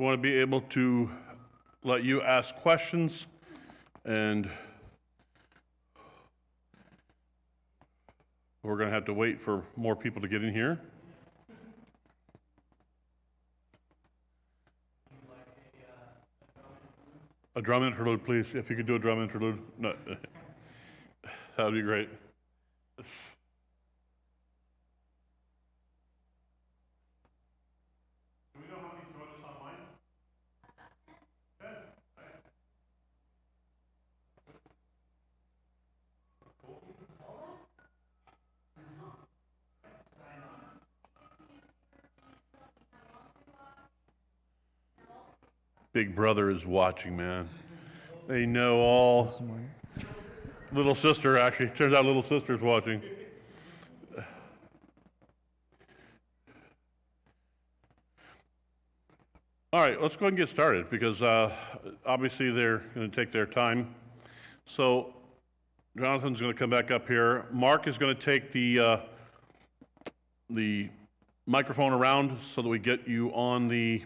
We want to be able to let you ask questions, and we're going to have to wait for more people to get in here. A drum interlude, please. If you could do a drum interlude. No, that would be great. Do we know how many join us online? 10. Big Brother is watching, man. They know all. Little sister, actually. Turns out little sister's watching. All right, let's go ahead and get started because obviously they're going to take their time. So Jonathan's going to come back up here. Mark is going to take the microphone around so that we get you on the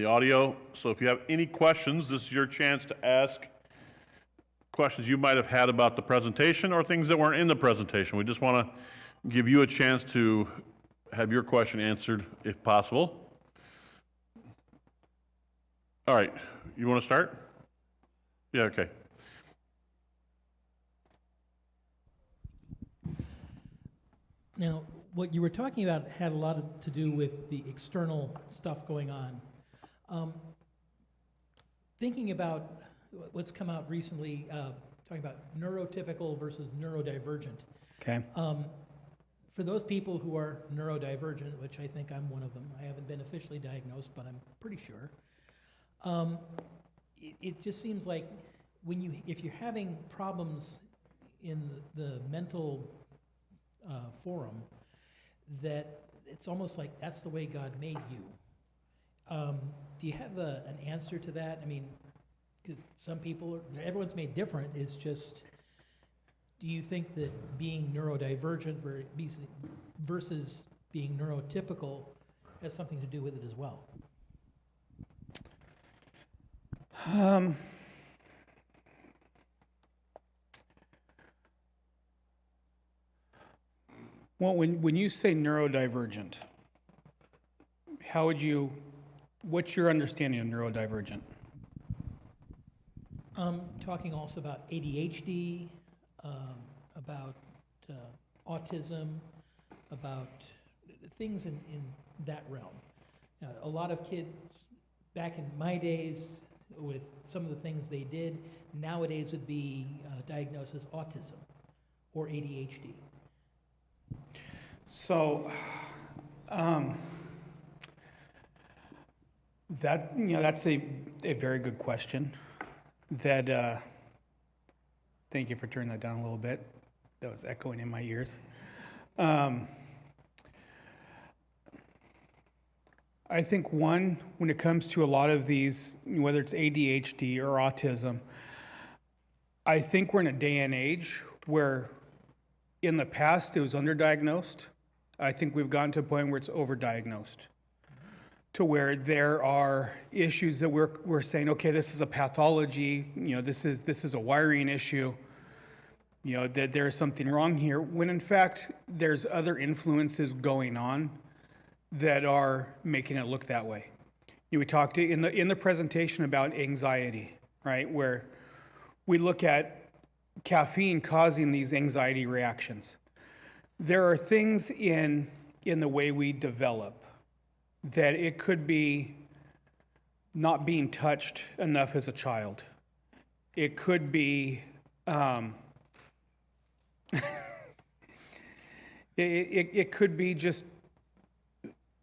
audio. So if you have any questions, this is your chance to ask questions you might have had about the presentation or things that weren't in the presentation. We just want to give you a chance to have your question answered if possible. All right, you want to start? Yeah, okay. Now, what you were talking about had a lot to do with the external stuff going on. Thinking about what's come out recently, talking about neurotypical versus neurodivergent. Okay. For those people who are neurodivergent, which I think I'm one of them, I haven't been officially diagnosed, but I'm pretty sure. It just seems like if you're having problems in the mental forum, that it's almost like that's the way God made you. Do you have an answer to that? I mean, because everyone's made different. It's just, do you think that being neurodivergent versus being neurotypical has something to do with it as well? Well, when you say neurodivergent, what's your understanding of neurodivergent? Talking also about ADHD, about autism, about things in that realm. A lot of kids back in my days, with some of the things they did, nowadays would be diagnosed as autism or ADHD. So, that's a very good question. That thank you for turning that down a little bit. That was echoing in my ears. I think when it comes to a lot of these, whether it's ADHD or autism, I think we're in a day and age where in the past it was underdiagnosed. I think we've gotten to a point where it's overdiagnosed, to where there are issues that we're saying, okay, this is a pathology, this is a wiring issue, that there's something wrong here, when in fact there's other influences going on that are making it look that way. We talked in the presentation about anxiety, right? Where we look at caffeine causing these anxiety reactions. There are things in the way we develop that it could be not being touched enough as a child. It could be it could be just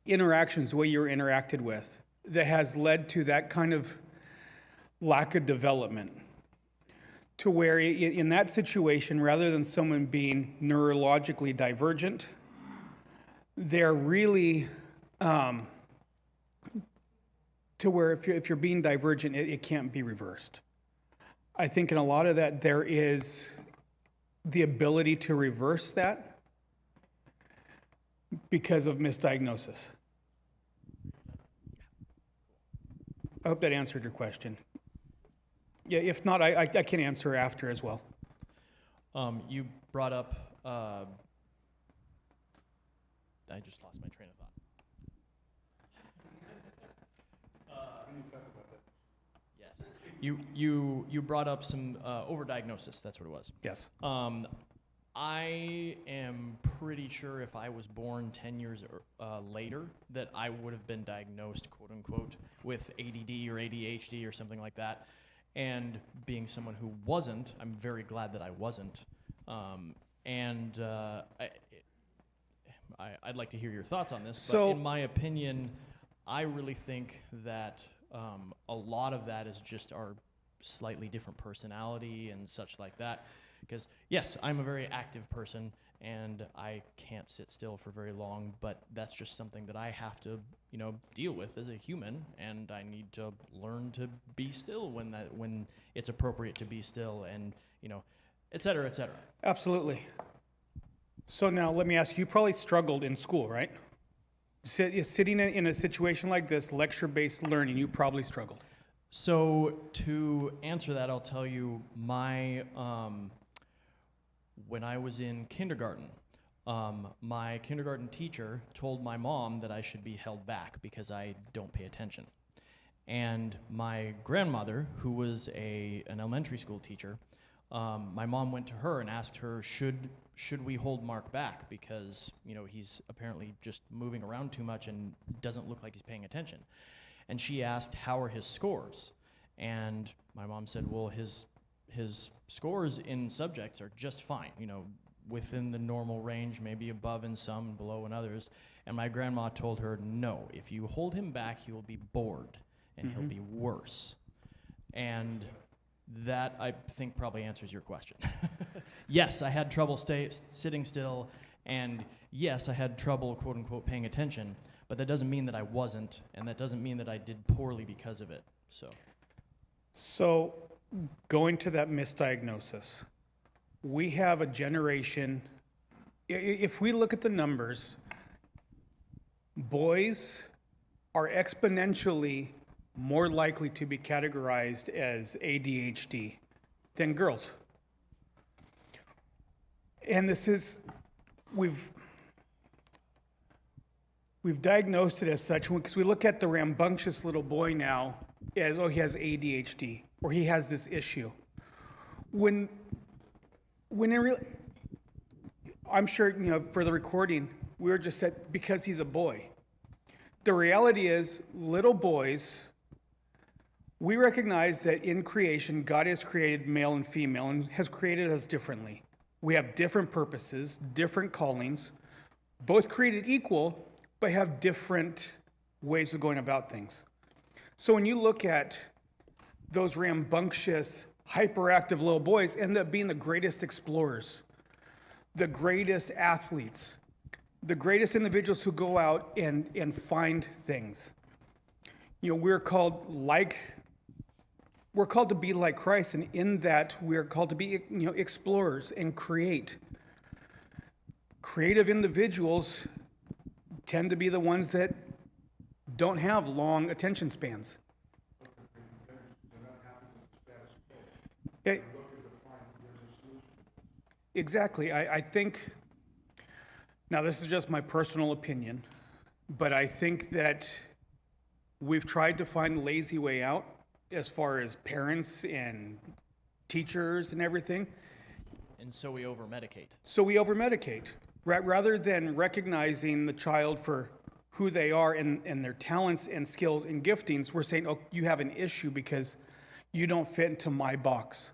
interactions, the way you're interacted with, that has led to that kind of lack of development. To where in that situation, rather than someone being neurologically divergent, they're really to where if you're being divergent, it can't be reversed. I think in a lot of that, there is the ability to reverse that because of misdiagnosis. I hope that answered your question. Yeah, if not, I can answer after as well. You brought up, I just lost my train of thought. Yes. You brought up some overdiagnosis, that's what it was. Yes. I am pretty sure if I was born 10 years later that I would have been diagnosed, quote unquote, with ADD or ADHD or something like that. And being someone who wasn't, I'm very glad that I wasn't. I'd like to hear your thoughts on this, but in my opinion, I really think that a lot of that is just our slightly different personality and such like that. Because yes, I'm a very active person and I can't sit still for very long, but that's just something that I have to, deal with as a human, and I need to learn to be still when it's appropriate to be still, and et cetera, et cetera. Absolutely. So now let me ask you, probably struggled in school, right? Sitting in a situation like this, lecture-based learning, you probably struggled. So to answer that, I'll tell you when I was in kindergarten, my kindergarten teacher told my mom that I should be held back because I don't pay attention. And my grandmother, who was an elementary school teacher, my mom went to her and asked her, should we hold Mark back because he's apparently just moving around too much and doesn't look like he's paying attention. And she asked, how are his scores? And my mom said, well, his scores in subjects are just fine, within the normal range, maybe above in some, below in others. And my grandma told her, no, if you hold him back, he will be bored and he'll be worse. And that, I think, probably answers your question. Yes, I had trouble sitting still, and yes, I had trouble, quote unquote, paying attention, but that doesn't mean that I wasn't, and that doesn't mean that I did poorly because of it. So going to that misdiagnosis, we have a generation, if we look at the numbers, boys are exponentially more likely to be categorized as ADHD than girls. And this is, we've diagnosed it as such because we look at the rambunctious little boy now as, oh, he has ADHD or he has this issue. When in real, I'm sure, for the recording, we were just said because he's a boy. The reality is, little boys, we recognize that in creation, God has created male and female and has created us differently. We have different purposes, different callings, both created equal, but have different ways of going about things. So when you look at those rambunctious, hyperactive little boys, end up being the greatest explorers, the greatest athletes, the greatest individuals who go out and find things. We're called to be like Christ, and in that we're called to be, explorers and create. Creative individuals tend to be the ones that don't have long attention spans. Exactly. I think, now this is just my personal opinion, but I think that we've tried to find the lazy way out as far as parents and teachers and everything. And so we over-medicate. Rather than recognizing the child for who they are and their talents and skills and giftings, we're saying, oh, you have an issue because you don't fit into my box.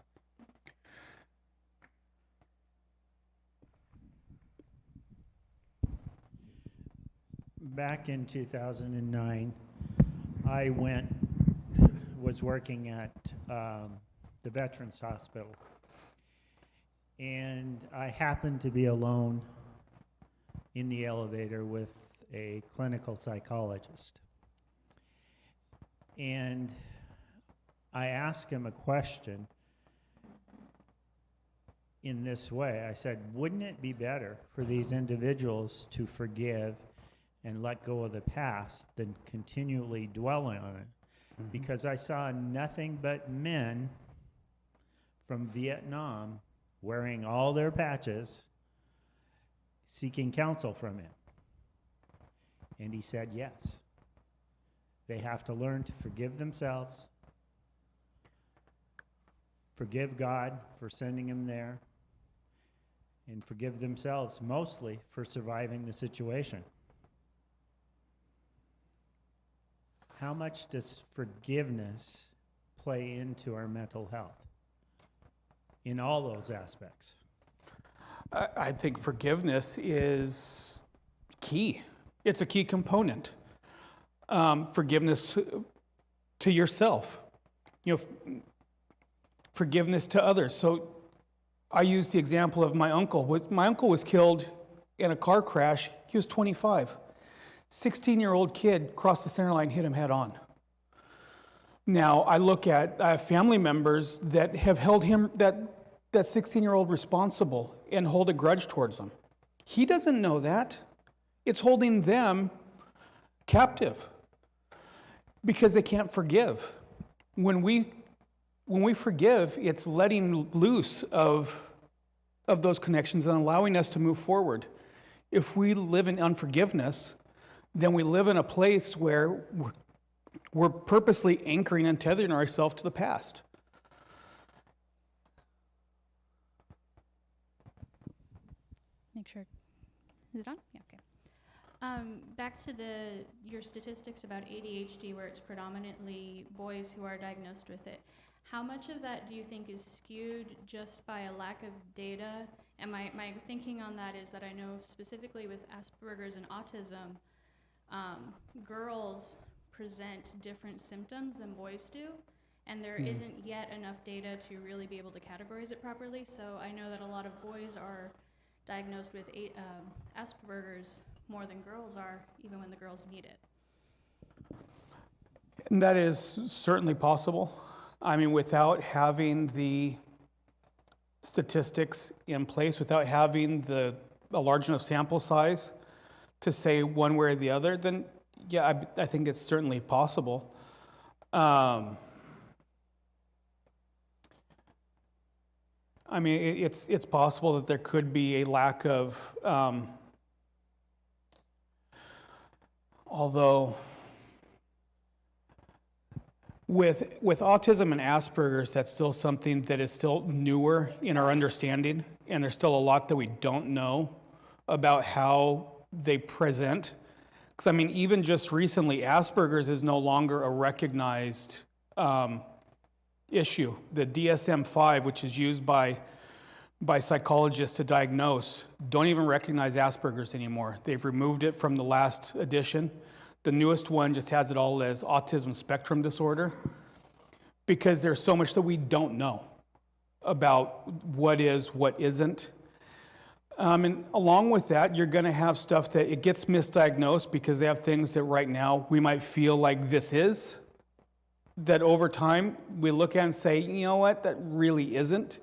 Back in 2009, I was working at the Veterans Hospital, and I happened to be alone in the elevator with a clinical psychologist. And I asked him a question in this way. I said, wouldn't it be better for these individuals to forgive and let go of the past than continually dwelling on it? because I saw nothing but men from Vietnam wearing all their patches, seeking counsel from him. And he said yes. They have to learn to forgive themselves, forgive God for sending him there, and forgive themselves mostly for surviving the situation. How much does forgiveness play into our mental health in all those aspects? I think forgiveness is key. It's a key component. Forgiveness to yourself, forgiveness to others. So I use the example of my uncle. My uncle was killed in a car crash. He was 25. 16-year-old kid crossed the center line, hit him head on. Now, I look at family members that have held him, that 16-year-old responsible and hold a grudge towards him. He doesn't know that. It's holding them captive because they can't forgive. When we forgive, it's letting loose of those connections and allowing us to move forward. If we live in unforgiveness, then we live in a place where we're purposely anchoring and tethering ourselves to the past. Make sure. Is it on? Yeah, okay. Back to your statistics about ADHD, where it's predominantly boys who are diagnosed with it. How much of that do you think is skewed just by a lack of data? And my thinking on that is that I know specifically with Asperger's and autism, girls present different symptoms than boys do, and there isn't yet enough data to really be able to categorize it properly. So I know that a lot of boys are diagnosed with Asperger's more than girls are, even when the girls need it. And that is certainly possible. I mean, without having the statistics in place, without having a large enough sample size to say one way or the other, then yeah, I think it's certainly possible. I mean, it's possible that there could be a lack of, although with autism and Asperger's, that's still something that is still newer in our understanding, and there's still a lot that we don't know about how they present. Because I mean, even just recently, Asperger's is no longer a recognized issue. The DSM-5, which is used by psychologists to diagnose, don't even recognize Asperger's anymore. They've removed it from the last edition. The newest one just has it all as autism spectrum disorder, because there's so much that we don't know about what is, what isn't. And along with that, you're going to have stuff that it gets misdiagnosed because they have things that right now we might feel like this is, that over time we look at and say, you know what, that really isn't.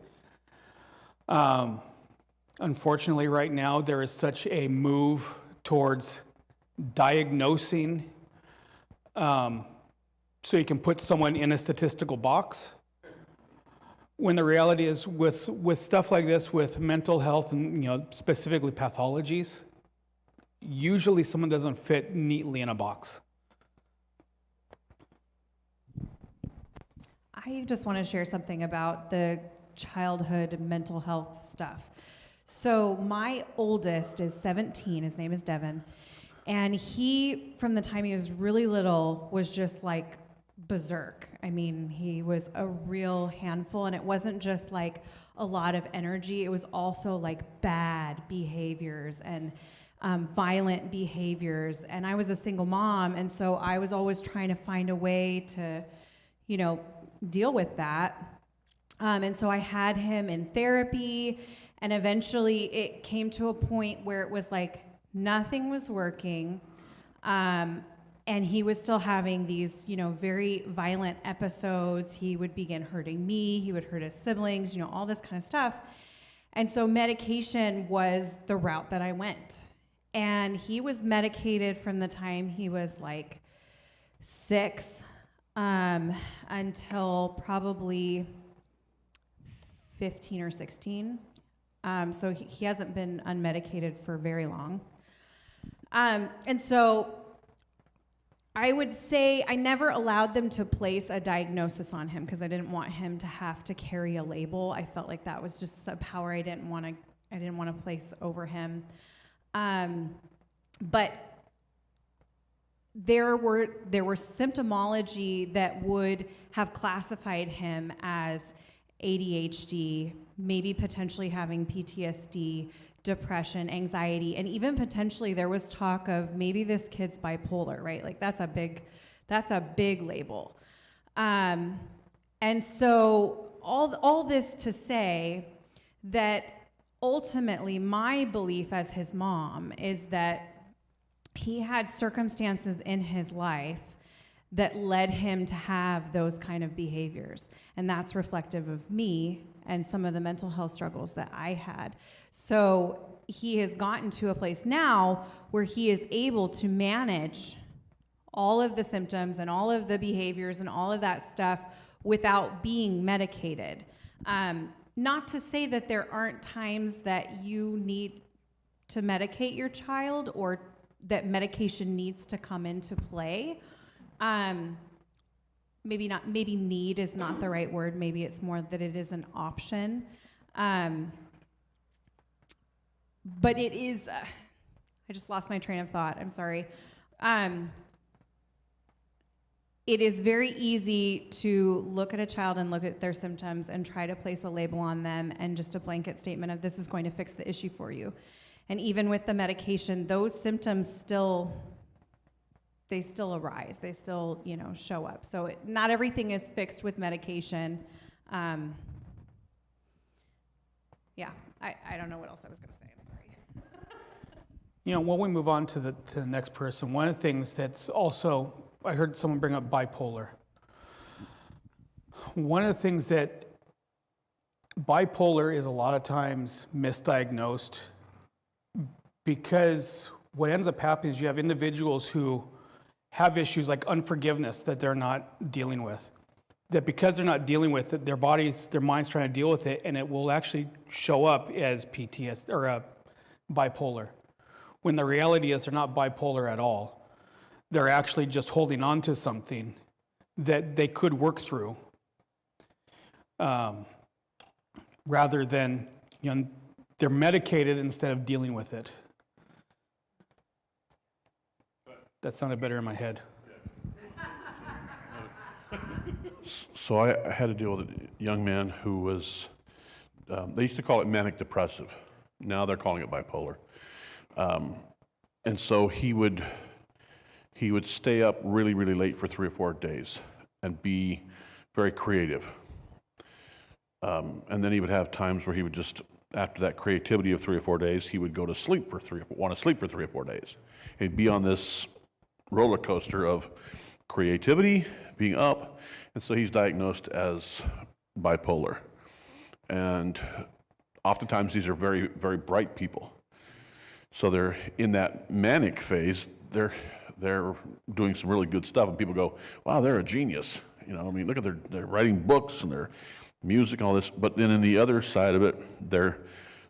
Unfortunately, right now there is such a move towards diagnosing so you can put someone in a statistical box, when the reality is with stuff like this, with mental health and specifically pathologies, usually someone doesn't fit neatly in a box. I just want to share something about the childhood mental health stuff. So my oldest is 17, his name is Devin, and he, from the time he was really little, was just like berserk. I mean, he was a real handful, and it wasn't just like a lot of energy, it was also like bad behaviors and violent behaviors. And I was a single mom, and so I was always trying to find a way to, deal with that. And so I had him in therapy, and eventually it came to a point where it was like nothing was working. And he was still having these, very violent episodes. He would begin hurting me, he would hurt his siblings, all this kind of stuff. And so medication was the route that I went. And he was medicated from the time he was like 6 until probably 15 or 16. So he hasn't been unmedicated for very long. And so I would say I never allowed them to place a diagnosis on him because I didn't want him to have to carry a label. I felt like that was just a power I didn't want to place over him. But there were symptomology that would have classified him as ADHD, maybe potentially having PTSD, depression, anxiety, and even potentially there was talk of maybe this kid's bipolar, right? Like that's a big label. And so all this to say that ultimately my belief as his mom is that he had circumstances in his life that led him to have those kind of behaviors. And that's reflective of me and some of the mental health struggles that I had. So he has gotten to a place now where he is able to manage all of the symptoms and all of the behaviors and all of that stuff without being medicated. Not to say that there aren't times that you need to medicate your child or that medication needs to come into play. Maybe need is not the right word. Maybe it's more that it is an option. But it is, I just lost my train of thought. I'm sorry. It is very easy to look at a child and look at their symptoms and try to place a label on them and just a blanket statement of this is going to fix the issue for you. And even with the medication, those symptoms still arise. They still, show up. So not everything is fixed with medication. I don't know what else I was going to say. I'm sorry. When we move on to the next person, one of the things that's also, I heard someone bring up bipolar. One of the things that bipolar is a lot of times misdiagnosed because what ends up happening is you have individuals who have issues like unforgiveness that they're not dealing with. That because they're not dealing with it, their mind's trying to deal with it, and it will actually show up as PTSD or bipolar. When the reality is they're not bipolar at all. They're actually just holding on to something that they could work through, rather than they're medicated instead of dealing with it. That sounded better in my head. So I had to deal with a young man who was, they used to call it manic depressive. Now they're calling it bipolar. And so he would stay up really, really late for 3 or 4 days and be very creative. And then he would have times where he would just, after that creativity of 3 or 4 days, he would go to sleep for want to sleep for 3 or 4 days. He'd be on this roller coaster of creativity, being up, and so he's diagnosed as bipolar. And oftentimes these are very, very bright people. So they're in that manic phase, they're doing some really good stuff, and people go, wow, they're a genius. Look at they're writing books and their music and all this, but then in the other side of it, they're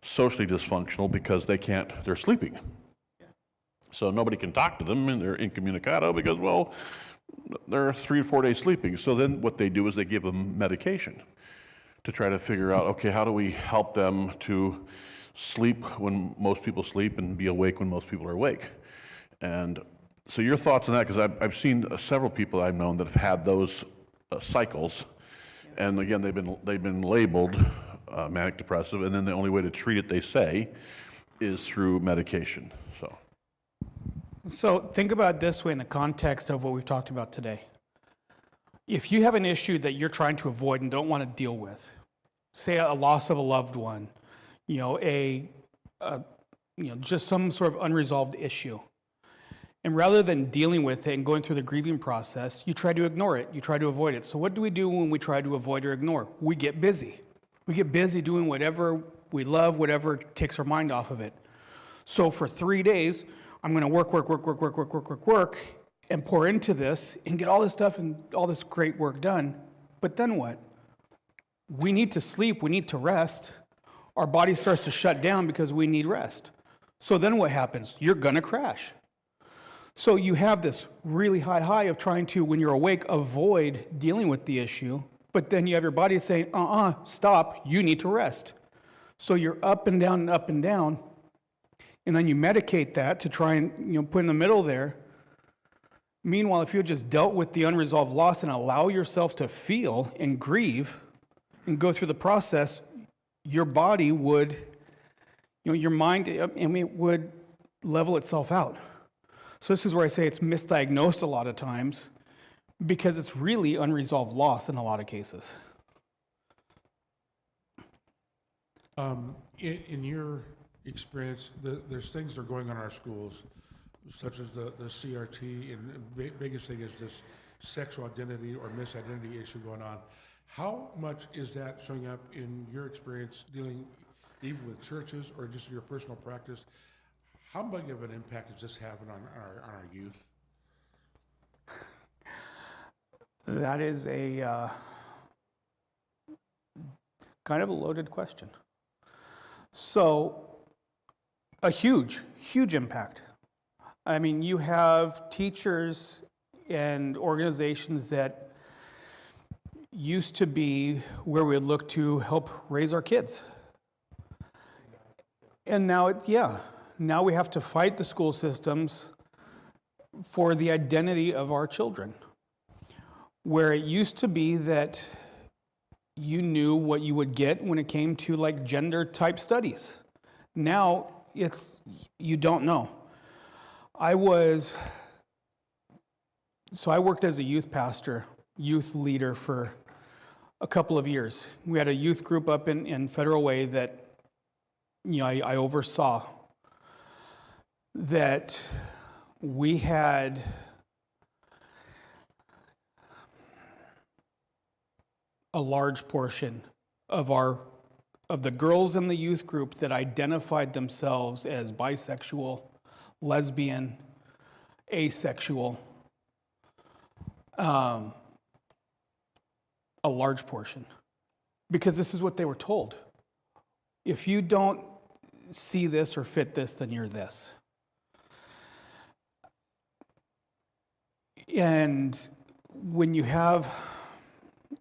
socially dysfunctional because they're sleeping. So nobody can talk to them, and they're incommunicado because, well, they're 3 or 4 days sleeping. So then what they do is they give them medication to try to figure out, okay, how do we help them to sleep when most people sleep and be awake when most people are awake? And so your thoughts on that, because I've seen several people I've known that have had those cycles, and again, they've been labeled manic depressive, and then the only way to treat it, they say, is through medication. So think about it this way in the context of what we've talked about today. If you have an issue that you're trying to avoid and don't want to deal with, say a loss of a loved one, just some sort of unresolved issue, and rather than dealing with it and going through the grieving process, you try to ignore it, you try to avoid it. So what do we do when we try to avoid or ignore? We get busy. We get busy doing whatever we love, whatever takes our mind off of it. So for 3 days, I'm going to work, and pour into this and get all this stuff and all this great work done. But then what? We need to sleep, we need to rest. Our body starts to shut down because we need rest. So then what happens? You're going to crash. So you have this really high of trying to, when you're awake, avoid dealing with the issue, but then you have your body saying, stop, you need to rest. So you're up and down, and then you medicate that to try and put in the middle there. Meanwhile, if you had just dealt with the unresolved loss and allow yourself to feel and grieve and go through the process, your body would, your mind, it would level itself out. So this is where I say it's misdiagnosed a lot of times because it's really unresolved loss in a lot of cases. In your experience, there's things that are going on in our schools, such as the CRT, and the biggest thing is this sexual identity or misidentity issue going on. How much is that showing up in your experience dealing even with churches or just your personal practice? How big of an impact is this having on our youth? That is a kind of a loaded question. So, a huge impact. I mean, you have teachers and organizations that used to be where we would look to help raise our kids. And now, now we have to fight the school systems for the identity of our children. Where it used to be that you knew what you would get when it came to like gender type studies. Now you don't know. I worked as a youth pastor, youth leader for a couple of years. We had a youth group up in Federal Way that I oversaw. That we had a large portion of the girls in the youth group that identified themselves as bisexual, lesbian, asexual. A large portion. Because this is what they were told. If you don't see this or fit this, then you're this. And when you have,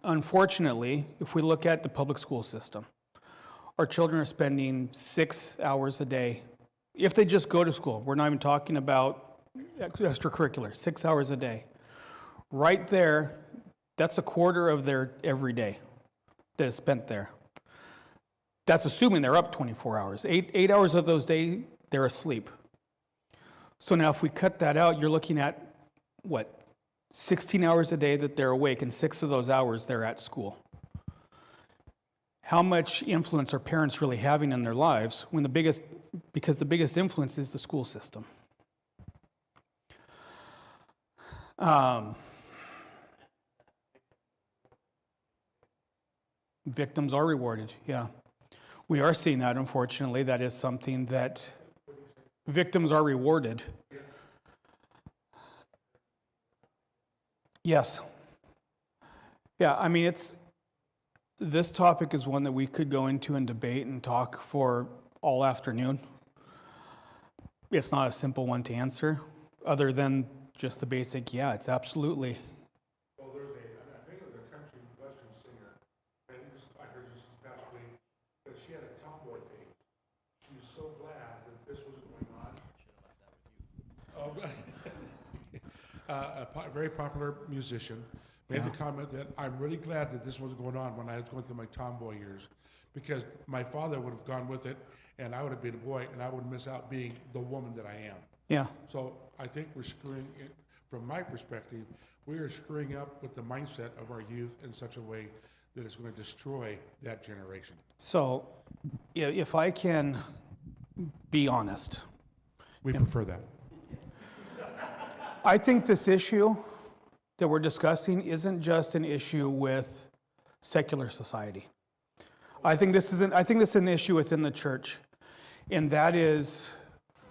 unfortunately, if we look at the public school system, our children are spending 6 hours a day. If they just go to school, we're not even talking about extracurricular, 6 hours a day. Right there, that's a quarter of their every day that is spent there. That's assuming they're up 24 hours. 8 hours of those days, they're asleep. So now if we cut that out, you're looking at, 16 hours a day that they're awake, and 6 of those hours they're at school. How much influence are parents really having in their lives because the biggest influence is the school system. Victims are rewarded, yeah. We are seeing that, unfortunately. That is something that victims are rewarded. Yes. Yeah, I mean, this topic is one that we could go into and debate and talk for all afternoon. It's not a simple one to answer, other than just the basic, yeah, it's absolutely. Well, I think it was a country western singer, and I heard this past week, that she had a tomboy phase. She was so glad that this wasn't going on. A very popular musician made the comment that I'm really glad that this wasn't going on when I was going through my tomboy years, because my father would have gone with it, and I would have been a boy, and I would miss out being the woman that I am. Yeah. So I think we're screwing it, from my perspective, we are screwing up with the mindset of our youth in such a way that it's going to destroy that generation. So, if I can be honest. We prefer that. I think this issue that we're discussing isn't just an issue with secular society. I think this is an issue within the church, and that is,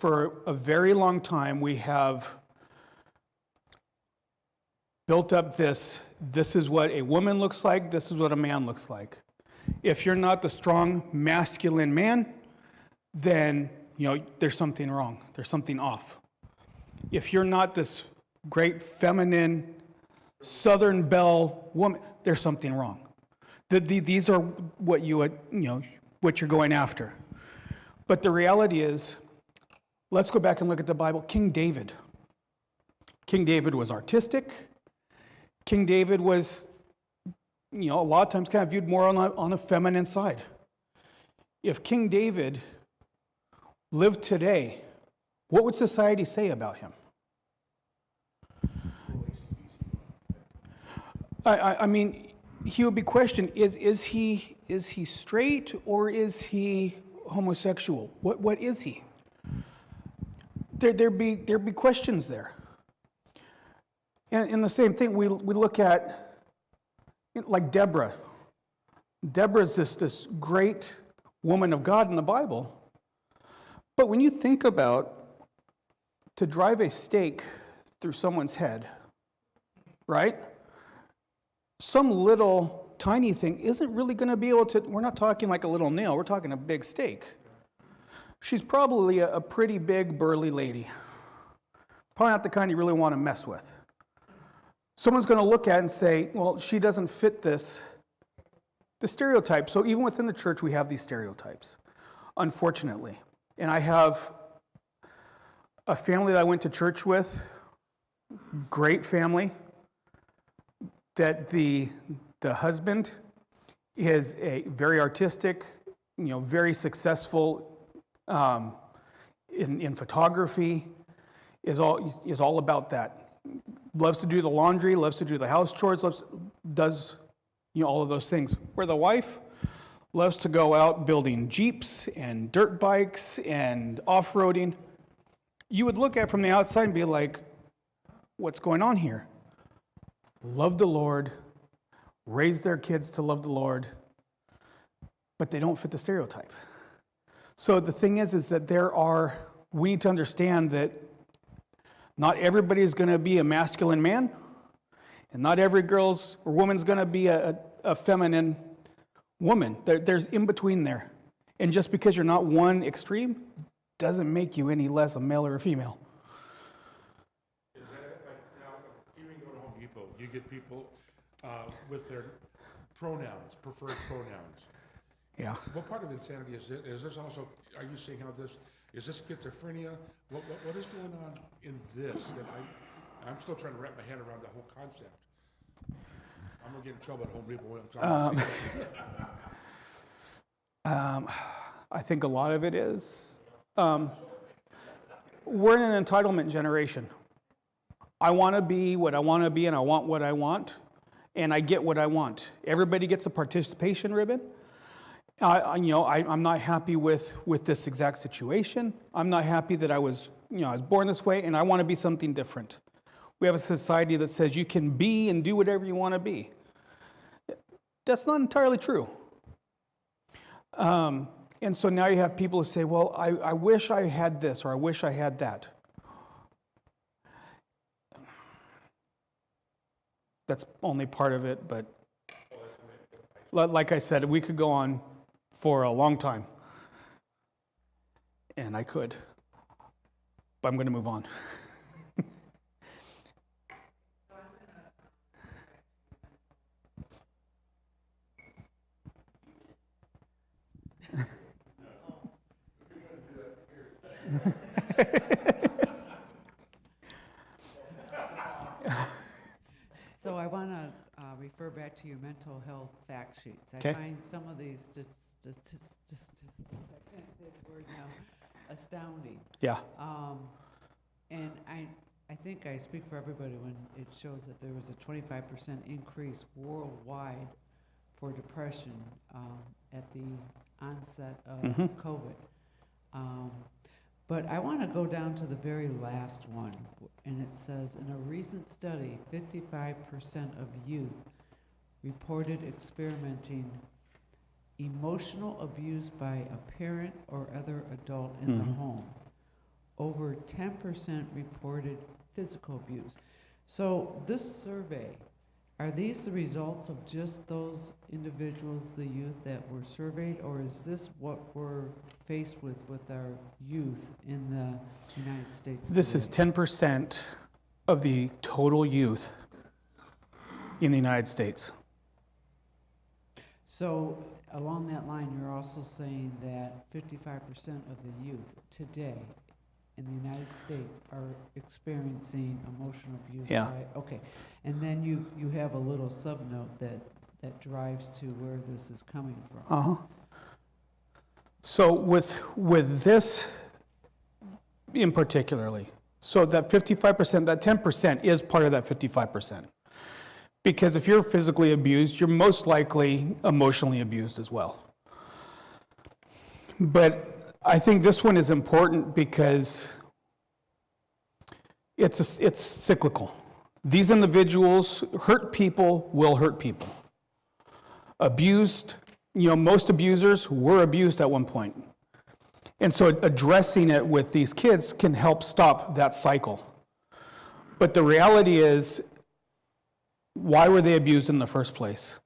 for a very long time, we have built up this is what a woman looks like, this is what a man looks like. If you're not the strong masculine man, then there's something wrong. There's something off. If you're not this great feminine Southern belle woman, there's something wrong. These are what what you're going after. But the reality is, let's go back and look at the Bible. King David was artistic. King David was, a lot of times kind of viewed more on the feminine side. If King David lived today, what would society say about him? I mean, he would be questioned, is he straight or is he homosexual? What is he? There'd be questions there. And the same thing, we look at, like Deborah. Deborah's this great woman of God in the Bible. But when you think about to drive a stake through someone's head, right? Some little tiny thing isn't really going to be able to, we're not talking like a little nail, we're talking a big stake. She's probably a pretty big, burly lady. Probably not the kind you really want to mess with. Someone's going to look at it and say, well, she doesn't fit the stereotype. So even within the church, we have these stereotypes, unfortunately. And I have a family that I went to church with, great family, that the husband is a very artistic, very successful in photography, is all about that. Loves to do the laundry, loves to do the house chores, does all of those things. Where the wife loves to go out building Jeeps and dirt bikes and off-roading. You would look at it from the outside and be like, what's going on here? Love the Lord, raise their kids to love the Lord, but they don't fit the stereotype. So the thing is that we need to understand that not everybody is going to be a masculine man, and not every girl's or woman's going to be a feminine woman. There's in between there. And just because you're not one extreme doesn't make you any less a male or a female. Is that like now, even go to Home Depot, you get people with their pronouns, preferred pronouns. Yeah. What part of insanity is it? Is this also, are you seeing how this, is this schizophrenia? What is going on in this that I'm still trying to wrap my head around the whole concept? I'm gonna get in trouble at Home Depot when I'm trying to say I think a lot of it is, we're in an entitlement generation. I want to be what I want to be, and I want what I want, and I get what I want. Everybody gets a participation ribbon. I'm not happy with this exact situation. I'm not happy that I was born this way, and I want to be something different. We have a society that says you can be and do whatever you want to be. That's not entirely true. And so now you have people who say, well, I wish I had this, or I wish I had that. That's only part of it, but like I said, we could go on for a long time. And I could. But I'm going to move on. So I want to refer back to your mental health fact sheets. I Okay. find some of these statistics, I can't say the word now, astounding. Yeah. And I think I speak for everybody when it shows that there was a 25% increase worldwide for depression at the onset of COVID. But I want to go down to the very last one, and it says, in a recent study, 55% of youth reported experiencing emotional abuse by a parent or other adult in the home. Over 10% reported physical abuse. So this survey, are these the results of just those individuals, the youth that were surveyed, or is this what we're faced with our youth in the United States This is today? 10% of the total youth in the United States. So along that line, you're also saying that 55% of the youth today in the United States are experiencing emotional abuse, Yeah. right? Okay. And then you have a little subnote that drives to where this is coming from. Uh-huh. So with this in particularly, so that 55%, that 10% is part of that 55%. Because if you're physically abused, you're most likely emotionally abused as well. But I think this one is important because it's cyclical. These individuals, hurt people will hurt people. Abused, most abusers were abused at one point. And so addressing it with these kids can help stop that cycle. But the reality is, why were they abused in the first place?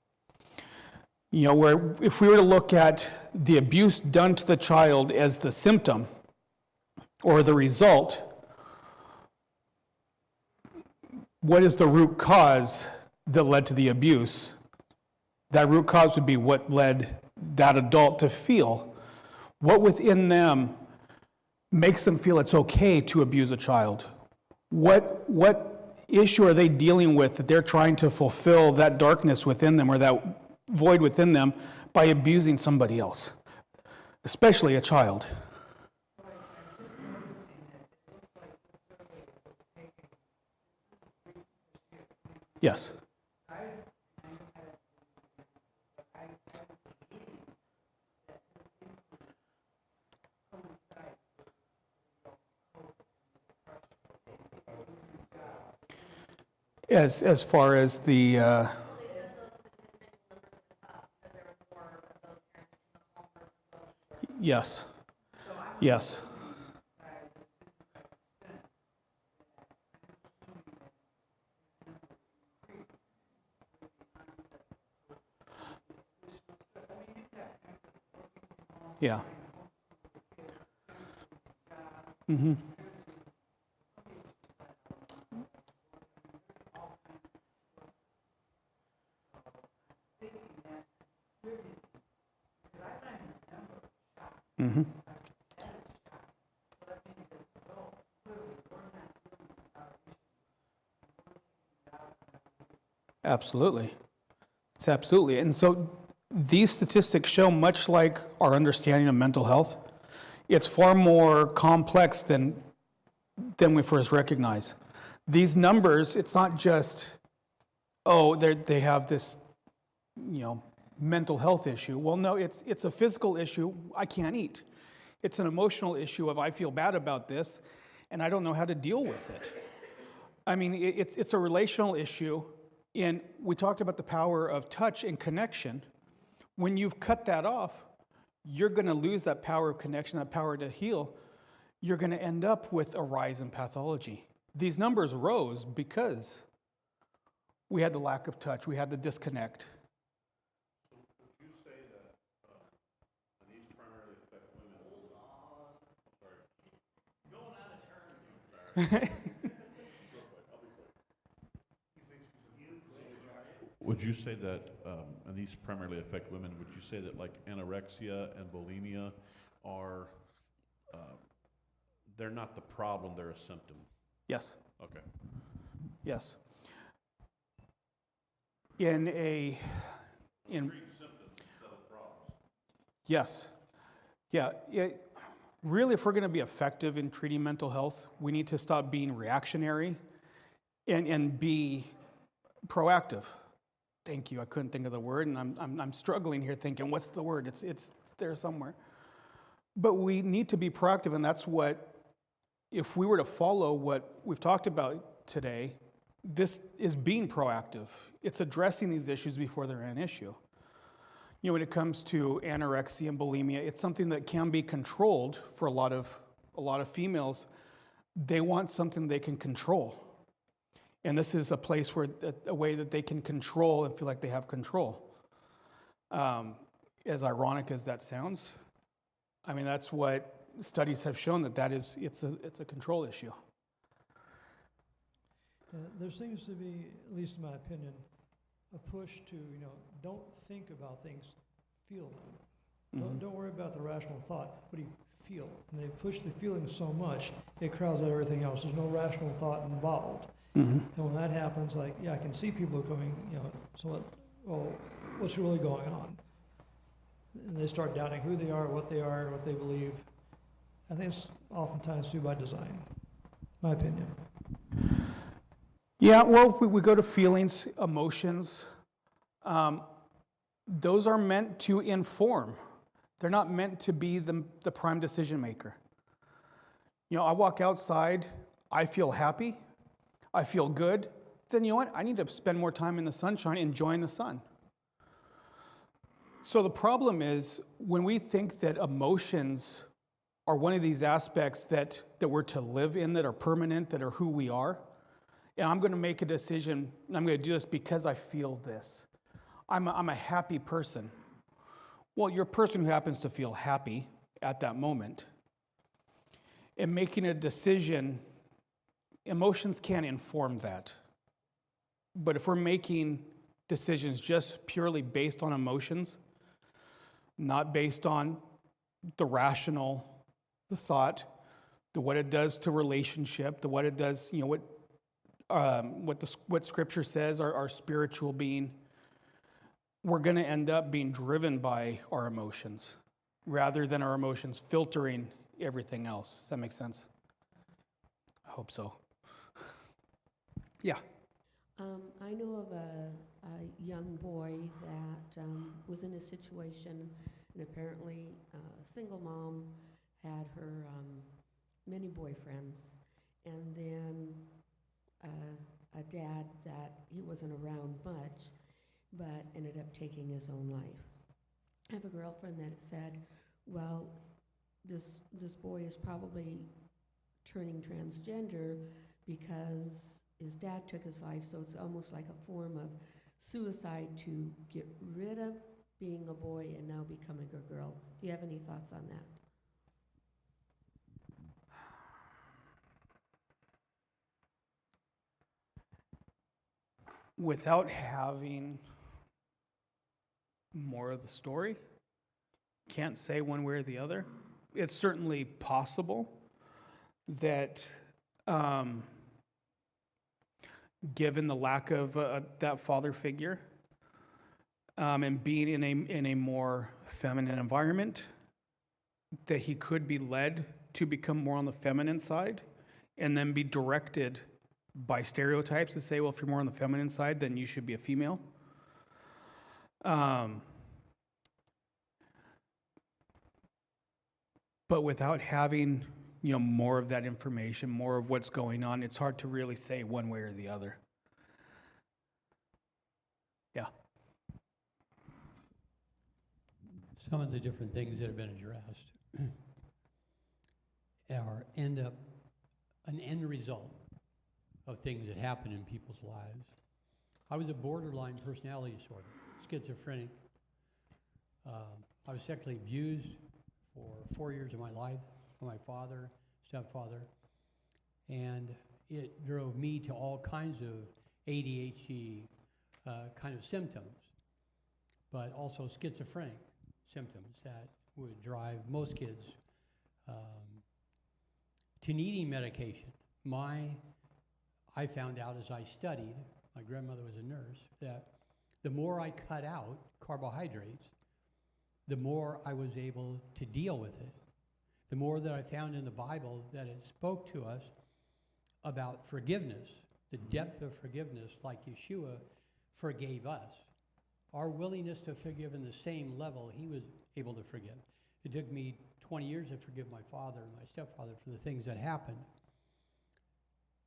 Where if we were to look at the abuse done to the child as the symptom or the result, what is the root cause that led to the abuse? That root cause would be what led that adult to feel. What within them makes them feel it's okay to abuse a child? What issue are they dealing with that they're trying to fulfill that darkness within them or that void within them by abusing somebody else, especially a child? Yes. As far as the yes, yes, yeah. Mm-hmm. Mm-hmm. Absolutely. It's absolutely. And so these statistics show, much like our understanding of mental health, it's far more complex than we first recognize. These numbers, it's not just, they have this, mental health issue. Well, no, it's a physical issue. I can't eat. It's an emotional issue of I feel bad about this, and I don't know how to deal with it. I mean, it's a relational issue, and we talked about the power of touch and connection. When you've cut that off, you're going to lose that power of connection, that power to heal. You're going to end up with a rise in pathology. These numbers rose because we had the lack of touch, we had the disconnect. Would you say that, and these primarily affect women, would you say that like anorexia and bulimia are, they're not the problem, they're a symptom? Yes. Okay. Yes. In yes. Yeah. Really, if we're going to be effective in treating mental health, we need to stop being reactionary and be proactive. Thank you. I couldn't think of the word, and I'm struggling here thinking, what's the word? It's there somewhere. But we need to be proactive, and that's what, if we were to follow what we've talked about today, this is being proactive. It's addressing these issues before they're an issue. When it comes to anorexia and bulimia, it's something that can be controlled for a lot of females. They want something they can control. And this is a place where, a way that they can control and feel like they have control. As ironic as that sounds, I mean, that's what studies have shown, it's a control issue. There seems to be, at least in my opinion, a push to, don't think about things, feel them. Don't worry about the rational thought. What do you feel? And they push the feeling so much, it crowds out everything else. There's no rational thought involved. And when that happens, like, I can see people going, what's really going on? And they start doubting who they are, what they believe. I think it's oftentimes too by design, my opinion. Yeah, well, if we go to feelings, emotions, those are meant to inform. They're not meant to be the prime decision maker. I walk outside, I feel happy, I feel good, then you know what? I need to spend more time in the sunshine enjoying the sun. So the problem is when we think that emotions are one of these aspects that we're to live in, that are permanent, that are who we are, and I'm going to make a decision, and I'm going to do this because I feel this. I'm a happy person. Well, you're a person who happens to feel happy at that moment. And making a decision, emotions can't inform that. But if we're making decisions just purely based on emotions, not based on the rational, the thought, what it does to relationship, what it does, what Scripture says, our spiritual being, we're going to end up being driven by our emotions rather than our emotions filtering everything else. Does that make sense? I hope so. Yeah. I know of a young boy that was in a situation, and apparently a single mom had her many boyfriends, and then a dad that he wasn't around much, but ended up taking his own life. I have a girlfriend that said, well, this boy is probably turning transgender because his dad took his life, so it's almost like a form of suicide to get rid of being a boy and now becoming a girl. Do you have any thoughts on that? Without having more of the story, can't say one way or the other. It's certainly possible that given the lack of that father figure and being in a more feminine environment, that he could be led to become more on the feminine side and then be directed by stereotypes to say, well, if you're more on the feminine side, then you should be a female. But without having, more of that information, more of what's going on, it's hard to really say one way or the other. Yeah. Some of the different things that have been addressed end up an end result of things that happen in people's lives. I was a borderline personality disorder, schizophrenic. I was sexually abused for 4 years of my life by my father, stepfather, and it drove me to all kinds of ADHD kind of symptoms, but also schizophrenic symptoms that would drive most kids to needing medication. I found out as I studied, my grandmother was a nurse, that the more I cut out carbohydrates, the more I was able to deal with it. The more that I found in the Bible that it spoke to us about forgiveness, the depth of forgiveness, like Yeshua forgave us. Our willingness to forgive in the same level he was able to forgive. It took me 20 years to forgive my father and my stepfather for the things that happened.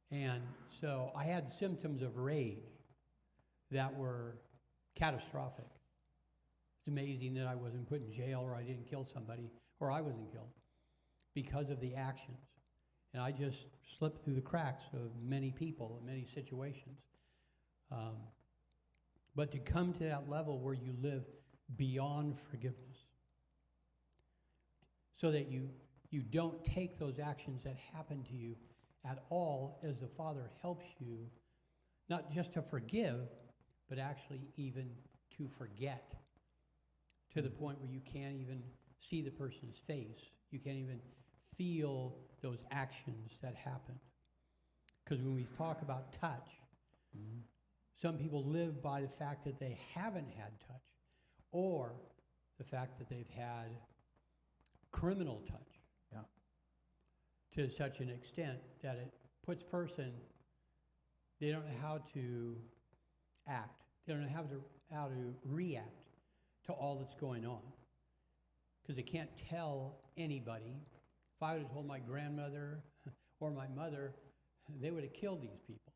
And so I had symptoms of rage that were catastrophic. It's amazing that I wasn't put in jail or I didn't kill somebody or I wasn't killed because of the actions. And I just slipped through the cracks of many people in many situations. But to come to that level where you live beyond forgiveness, so that you don't take those actions that happen to you at all, as the Father helps you, not just to forgive, but actually even to forget, to the point where you can't even see the person's face. You can't even feel those actions that happened. Because when we talk about touch, some people live by the fact that they haven't had touch, or the fact that they've had criminal touch. Yeah. To such an extent that it puts they don't know how to act. They don't know how to react to all that's going on. Because they can't tell anybody. If I would have told my grandmother or my mother, they would have killed these people.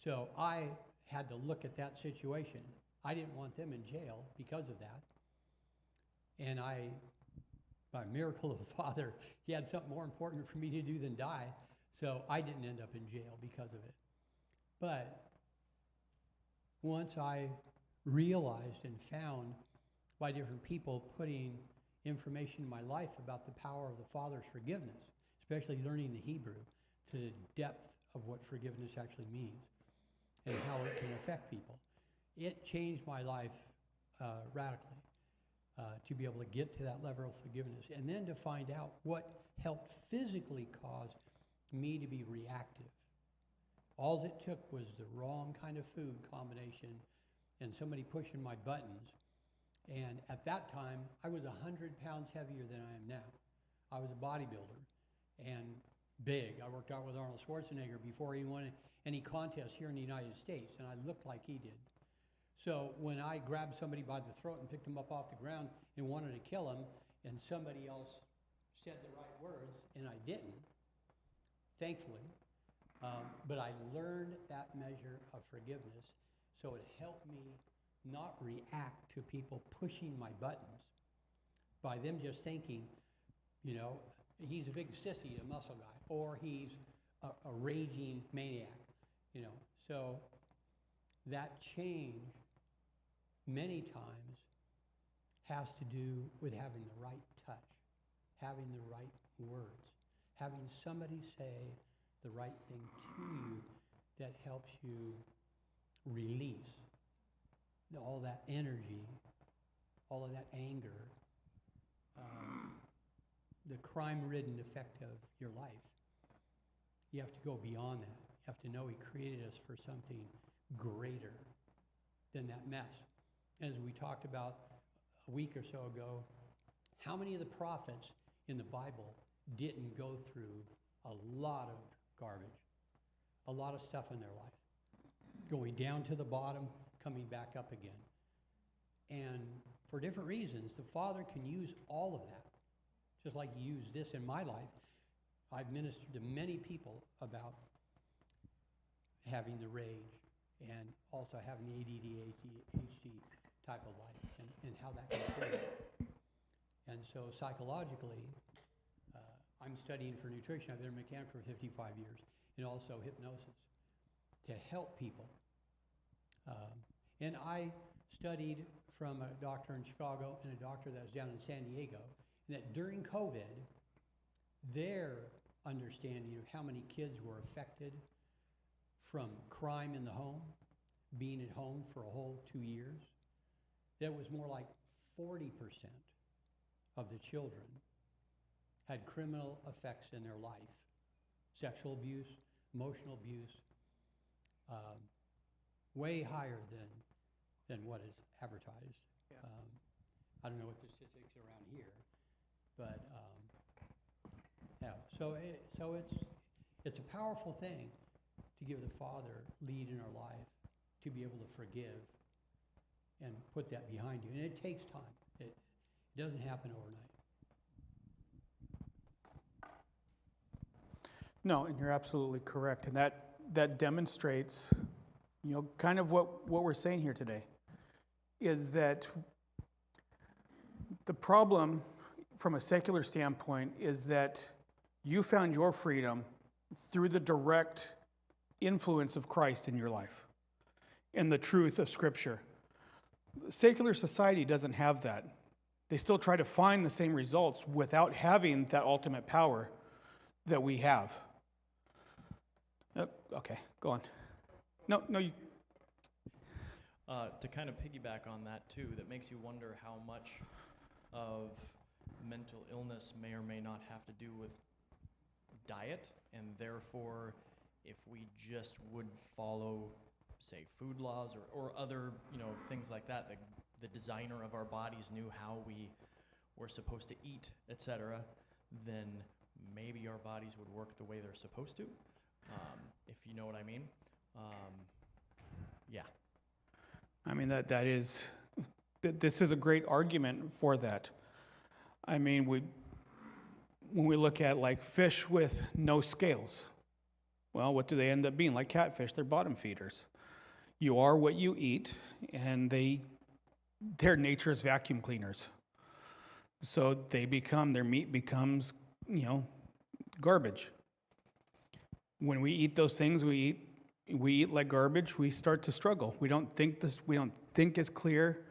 So I had to look at that situation. I didn't want them in jail because of that. And by miracle of the Father, he had something more important for me to do than die. So I didn't end up in jail because of it. But once I realized and found by different people putting information in my life about the power of the Father's forgiveness, especially learning the Hebrew, to the depth of what forgiveness actually means and how it can affect people, it changed my life radically. To be able to get to that level of forgiveness, and then to find out what helped physically cause me to be reactive. All it took was the wrong kind of food combination and somebody pushing my buttons. And at that time, I was 100 pounds heavier than I am now. I was a bodybuilder and big. I worked out with Arnold Schwarzenegger before he won any contest here in the United States, and I looked like he did. So when I grabbed somebody by the throat and picked him up off the ground and wanted to kill him, and somebody else said the right words, and I didn't, thankfully, but I learned that measure of forgiveness, so it helped me not react to people pushing my buttons by them just thinking, he's a big sissy, a muscle guy, or he's a raging maniac, So that change many times has to do with having the right touch, having the right words, having somebody say the right thing to you that helps you release all that energy, all of that anger, the crime-ridden effect of your life. You have to go beyond that. You have to know he created us for something greater than that mess. As we talked about a week or so ago, how many of the prophets in the Bible didn't go through a lot of garbage, a lot of stuff in their life, going down to the bottom, coming back up again? And for different reasons, the Father can use all of that, just like he used this in my life. I've ministered to many people about having the rage and also having the ADD, ADHD type of life, and how that can play. And so psychologically, I'm studying for nutrition. I've been a mechanic for 55 years, and also hypnosis to help people. And I studied from a doctor in Chicago and a doctor that was down in San Diego, and that during COVID, their understanding of how many kids were affected from crime in the home, being at home for a whole 2 years, that was more like 40% of the children had criminal effects in their life. Sexual abuse, emotional abuse, way higher than what is advertised. Yeah. I don't know what the statistics around here, but yeah. So it's a powerful thing to give the Father lead in our life, to be able to forgive and put that behind you. And it takes time. It doesn't happen overnight. No, and you're absolutely correct. And that demonstrates, kind of what we're saying here today, is that the problem from a secular standpoint is that You found your freedom through the direct influence of Christ in your life and the truth of Scripture. Secular society doesn't have that. They still try to find the same results without having that ultimate power that we have. Okay, go on. No, you. To kind of piggyback on that too, that makes you wonder how much of mental illness may or may not have to do with diet, and therefore, if we just would follow, say, food laws or other, things like that, the designer of our bodies knew how we were supposed to eat, etc., then maybe our bodies would work the way they're supposed to, if you know what I mean. Yeah. I mean, this is a great argument for that. I mean, when we look at like fish with no scales, well, what do they end up being? Like catfish, they're bottom feeders. You are what you eat, and their nature is vacuum cleaners. So their meat becomes, garbage. When we eat those things, we eat like garbage, we start to struggle. We don't think as clear,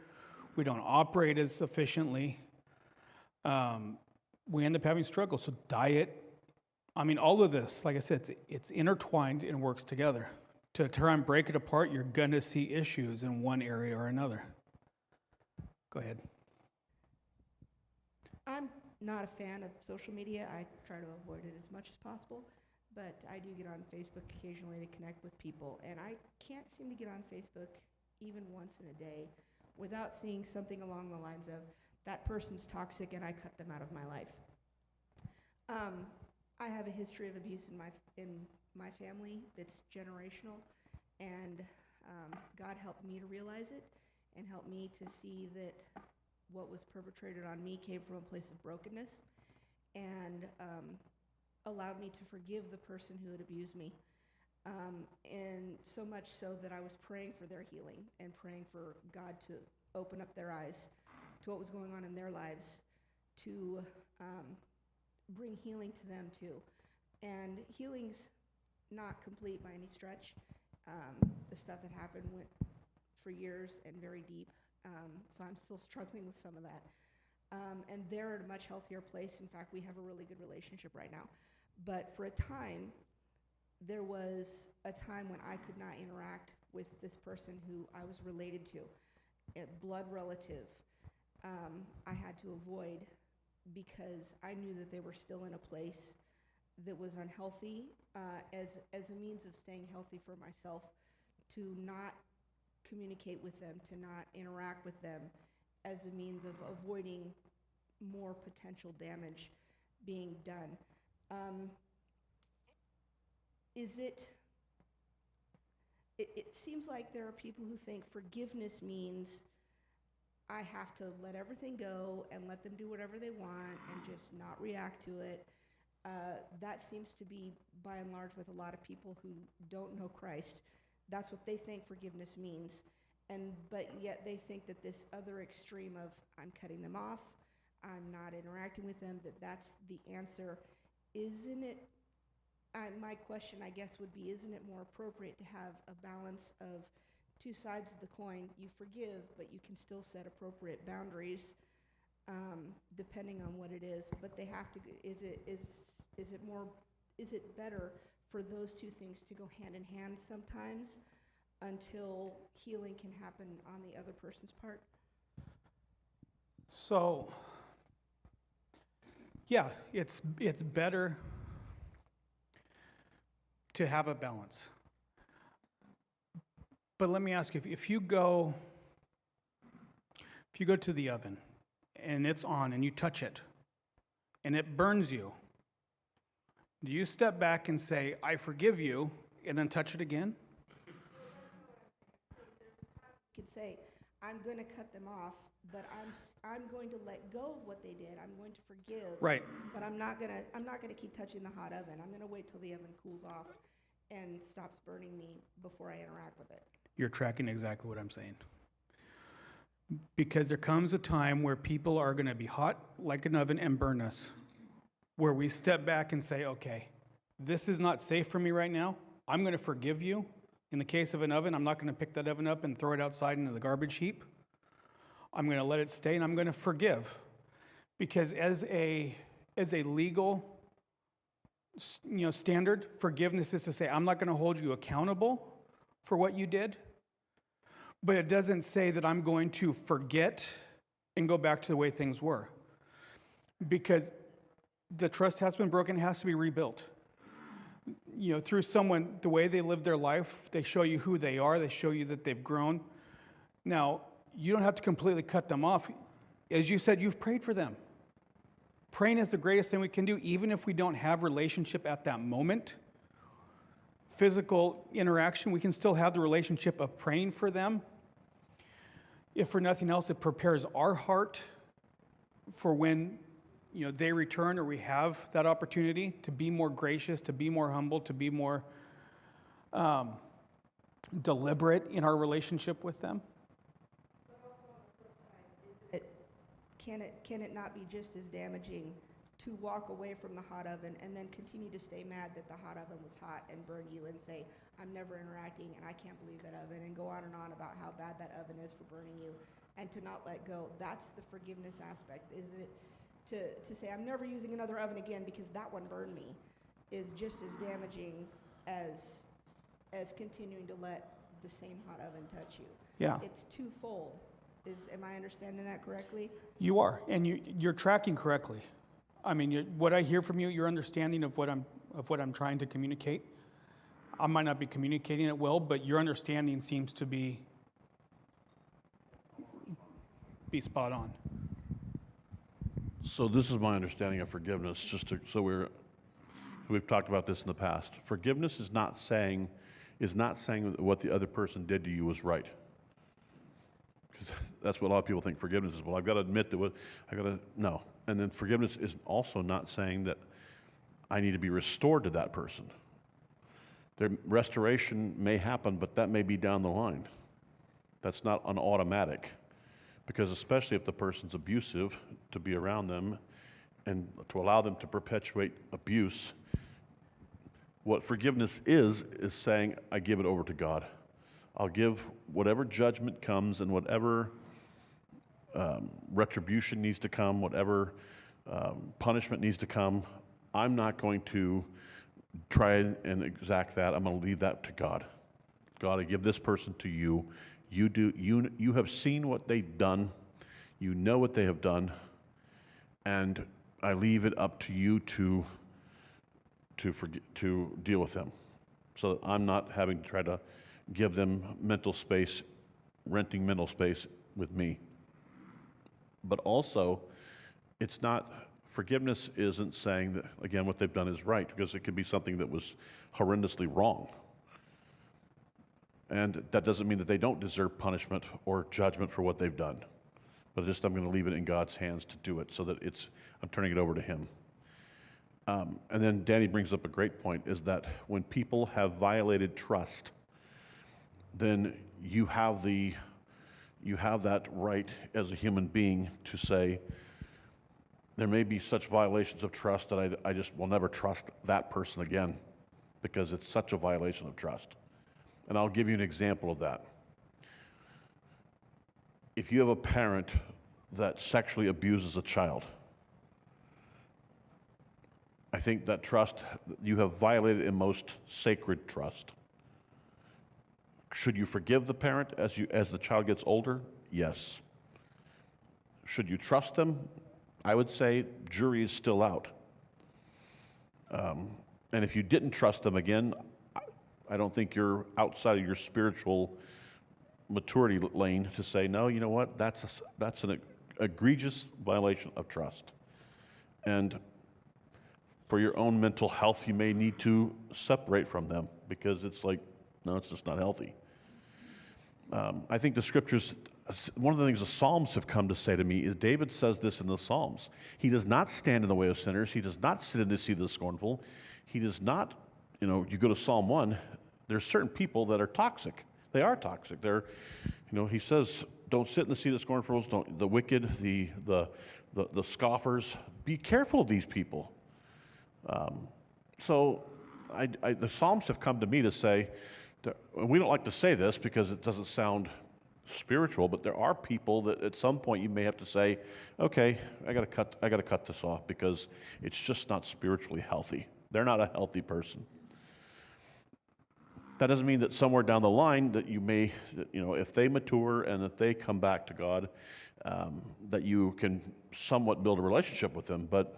we don't operate as efficiently. We end up having struggle. So diet, all of this, like I said, it's intertwined and works together. To try and break it apart, you're going to see issues in one area or another. Go ahead. I'm not a fan of social media. I try to avoid it as much as possible, but I do get on Facebook occasionally to connect with people, and I can't seem to get on Facebook even once in a day without seeing something along the lines of, that person's toxic and I cut them out of my life. I have a history of abuse in my family that's generational, and God helped me to realize it and helped me to see that what was perpetrated on me came from a place of brokenness, and allowed me to forgive the person who had abused me. And so much so that I was praying for their healing and praying for God to open up their eyes to what was going on in their lives, to bring healing to them too. And healing's not complete by any stretch. The stuff that happened went for years and very deep, so I'm still struggling with some of that. And they're at a much healthier place. In fact, we have a really good relationship right now. But for a time, there was a time when I could not interact with this person who I was related to, a blood relative. I had to avoid because I knew that they were still in a place that was unhealthy, as a means of staying healthy for myself, to not communicate with them, to not interact with them, as a means of avoiding more potential damage being done. It seems like there are people who think forgiveness means I have to let everything go and let them do whatever they want and just not react to it. That seems to be, by and large, with a lot of people who don't know Christ. That's what they think forgiveness means. But yet they think that this other extreme of I'm cutting them off, I'm not interacting with them, that's the answer. Isn't it, my question, I guess, would be, isn't it more appropriate to have a balance of two sides of the coin? You forgive, but you can still set appropriate boundaries, depending on what it is. But they have to. Is it better for those two things to go hand in hand sometimes, until healing can happen on the other person's part? So, yeah, it's better to have a balance. But let me ask you, if you go to the oven and it's on and you touch it and it burns you, do you step back and say, I forgive you, and then touch it again? You could say, I'm going to cut them off, but I'm going to let go of what they did. I'm going to forgive. Right. But I'm not going to keep touching the hot oven. I'm going to wait till the oven cools off and stops burning me before I interact with it. You're tracking exactly what I'm saying. Because there comes a time where people are going to be hot like an oven and burn us. where we step back and say, okay, this is not safe for me right now. I'm going to forgive you. In the case of an oven, I'm not going to pick that oven up and throw it outside into the garbage heap. I'm going to let it stay, and I'm going to forgive. Because as a legal standard, forgiveness is to say, I'm not going to hold you accountable for what you did, but it doesn't say that I'm going to forget and go back to the way things were. Because the trust has been broken, it has to be rebuilt. Through someone, the way they live their life, they show you who they are, they show you that they've grown. Now, you don't have to completely cut them off. As you said, you've prayed for them. Praying is the greatest thing we can do, even if we don't have relationship at that moment. Physical interaction, we can still have the relationship of praying for them. If for nothing else, it prepares our heart for when they return or we have that opportunity to be more gracious, to be more humble, to be more deliberate in our relationship with them. Can it not be just as damaging to walk away from the hot oven and then continue to stay mad that the hot oven was hot and burn you and say, I'm never interacting and I can't believe that oven, and go on and on about how bad that oven is for burning you, and to not let go? That's the forgiveness aspect, isn't it? To say, I'm never using another oven again because that one burned me, is just as damaging as continuing to let the same hot oven touch you. Yeah. It's twofold. Am I understanding that correctly? You are, and you're tracking correctly. I mean, what I hear from you, your understanding of what I'm trying to communicate. I might not be communicating it well, but your understanding seems to be spot on. So this is my understanding of forgiveness, we've talked about this in the past. Forgiveness is not saying that what the other person did to you was right. Because that's what a lot of people think forgiveness is. Well, I've got to admit that no. And then forgiveness is also not saying that I need to be restored to that person. Their restoration may happen, but that may be down the line. That's not an automatic. Because especially if the person's abusive, to be around them and to allow them to perpetuate abuse, what forgiveness is saying, I give it over to God. I'll give whatever judgment comes and whatever retribution needs to come, whatever punishment needs to come. I'm not going to try and exact that. I'm going to leave that to God. God, I give this person to you. You have seen what they've done. You know what they have done. And I leave it up to you to deal with them. So that I'm not having to try to give them mental space, renting mental space with me. But also, forgiveness isn't saying that, again, what they've done is right, because it could be something that was horrendously wrong. And that doesn't mean that they don't deserve punishment or judgment for what they've done. But I'm going to leave it in God's hands to do it, so that I'm turning it over to Him. And then Danny brings up a great point, is that when people have violated trust, then you have that right as a human being to say, there may be such violations of trust that I just will never trust that person again, because it's such a violation of trust. And I'll give you an example of that. If you have a parent that sexually abuses a child, I think that trust, you have violated a most sacred trust. Should you forgive the parent as the child gets older? Yes. Should you trust them? I would say jury is still out. And if you didn't trust them again, I don't think you're outside of your spiritual maturity lane to say, no, you know what, that's an egregious violation of trust. And for your own mental health, you may need to separate from them, because it's like, no, it's just not healthy. I think the scriptures, one of the things the Psalms have come to say to me is, David says this in the Psalms. He does not stand in the way of sinners. He does not sit in the seat of the scornful. He does not, you go to Psalm 1, there's certain people that are toxic. They are toxic. He says, don't sit in the seat of the scornful, the wicked, the scoffers. Be careful of these people. So the Psalms have come to me to say, and we don't like to say this because it doesn't sound spiritual, but there are people that at some point you may have to say, okay, I got to cut this off because it's just not spiritually healthy. They're not a healthy person. That doesn't mean that somewhere down the line that you may, if they mature and if they come back to God, that you can somewhat build a relationship with them. But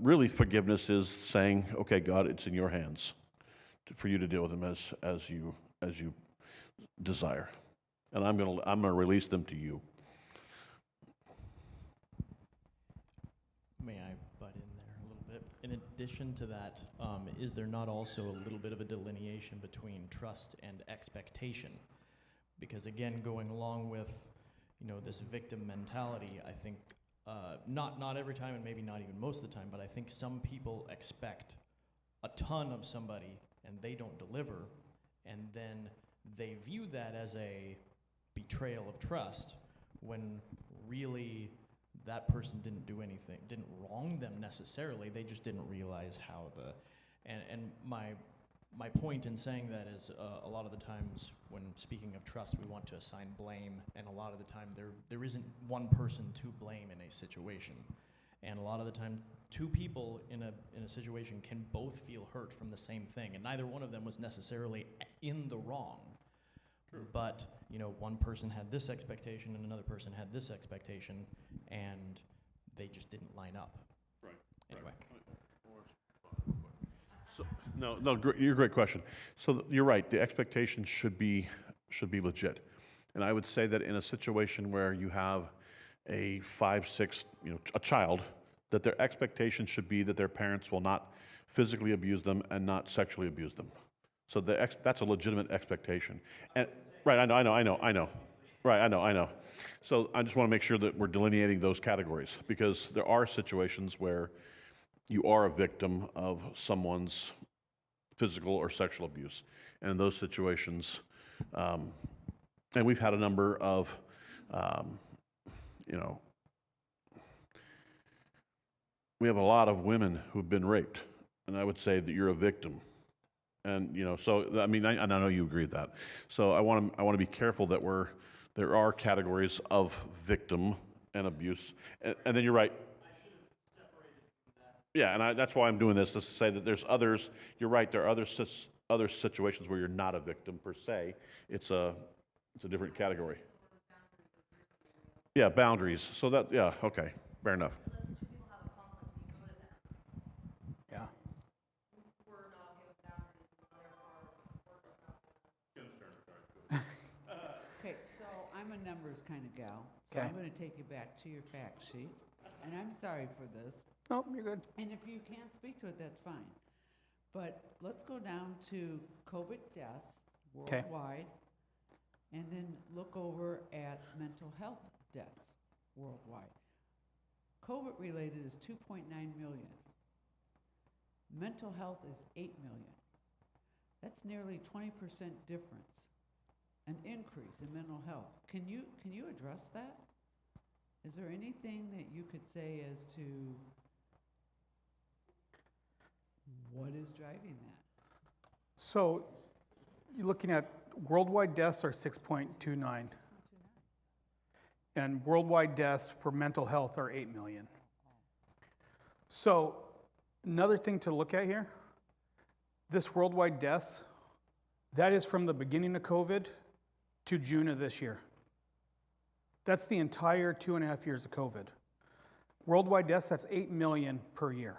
really, forgiveness is saying, okay, God, it's in your hands for you to deal with them as you desire, and I'm gonna release them to you. May I butt in there a little bit? In addition to that, is there not also a little bit of a delineation between trust and expectation? Because again, going along with, this victim mentality, I think not every time, and maybe not even most of the time, but I think some people expect a ton of somebody and they don't deliver, and then they view that as a betrayal of trust, when really that person didn't do anything, didn't wrong them necessarily, they just didn't realize how and my point in saying that is a lot of the times when speaking of trust, we want to assign blame, and a lot of the time there isn't one person to blame in a situation. And a lot of the time, two people in a situation can both feel hurt from the same thing, and neither one of them was necessarily in the wrong. True. But one person had this expectation and another person had this expectation, and they just didn't line up. Right. Anyway. So, no, you're a great question. So you're right. The expectation should be legit, and I would say that in a situation where you have a 5, 6, a child, that their expectation should be that their parents will not physically abuse them and not sexually abuse them. So that's a legitimate expectation. And right, I know. Right, I know. So I just want to make sure that we're delineating those categories, because there are situations where you are a victim of someone's physical or sexual abuse, and in those situations, and we've had a number of we have a lot of women who've been raped, and I would say that you're a victim. And so I mean, I know you agree with that. So I want to be careful that there are categories of victim and abuse, and then you're right. I should have separated from that. Yeah, and that's why I'm doing this, just to say that there's others. You're right. There are other situations where you're not a victim per se. It's a different category. Yeah, boundaries. So okay, fair enough. Yeah. Okay, so I'm a numbers kind of gal, so Okay. I'm going to take you back to your fact sheet, and I'm sorry for this. Nope, you're good. And if you can't speak to it, that's fine. But let's go down to COVID deaths worldwide, and then look over at mental health deaths worldwide. COVID-related is 2.9 million. Mental health is 8 million. That's nearly 20% difference, an increase in mental health. Can you address that? Is there anything that you could say as to what is driving that? So you're looking at worldwide deaths are 6.29. And worldwide deaths for mental health are 8 million. So another thing to look at here, this worldwide deaths, that is from the beginning of COVID to June of this year. That's the entire 2.5 years of COVID. Worldwide deaths, that's 8 million per year.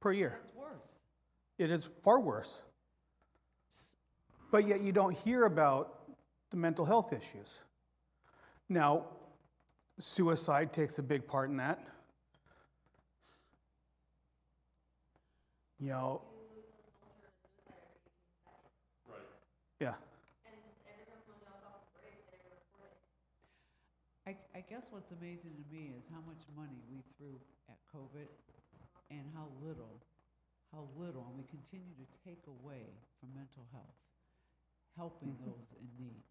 Per year. It's worse. It is far worse. But yet you don't hear about the mental health issues. Now, suicide takes a big part in that. Right. Yeah. I guess what's amazing to me is how much money we threw at COVID and how little, and we continue to take away from mental health, helping those in need.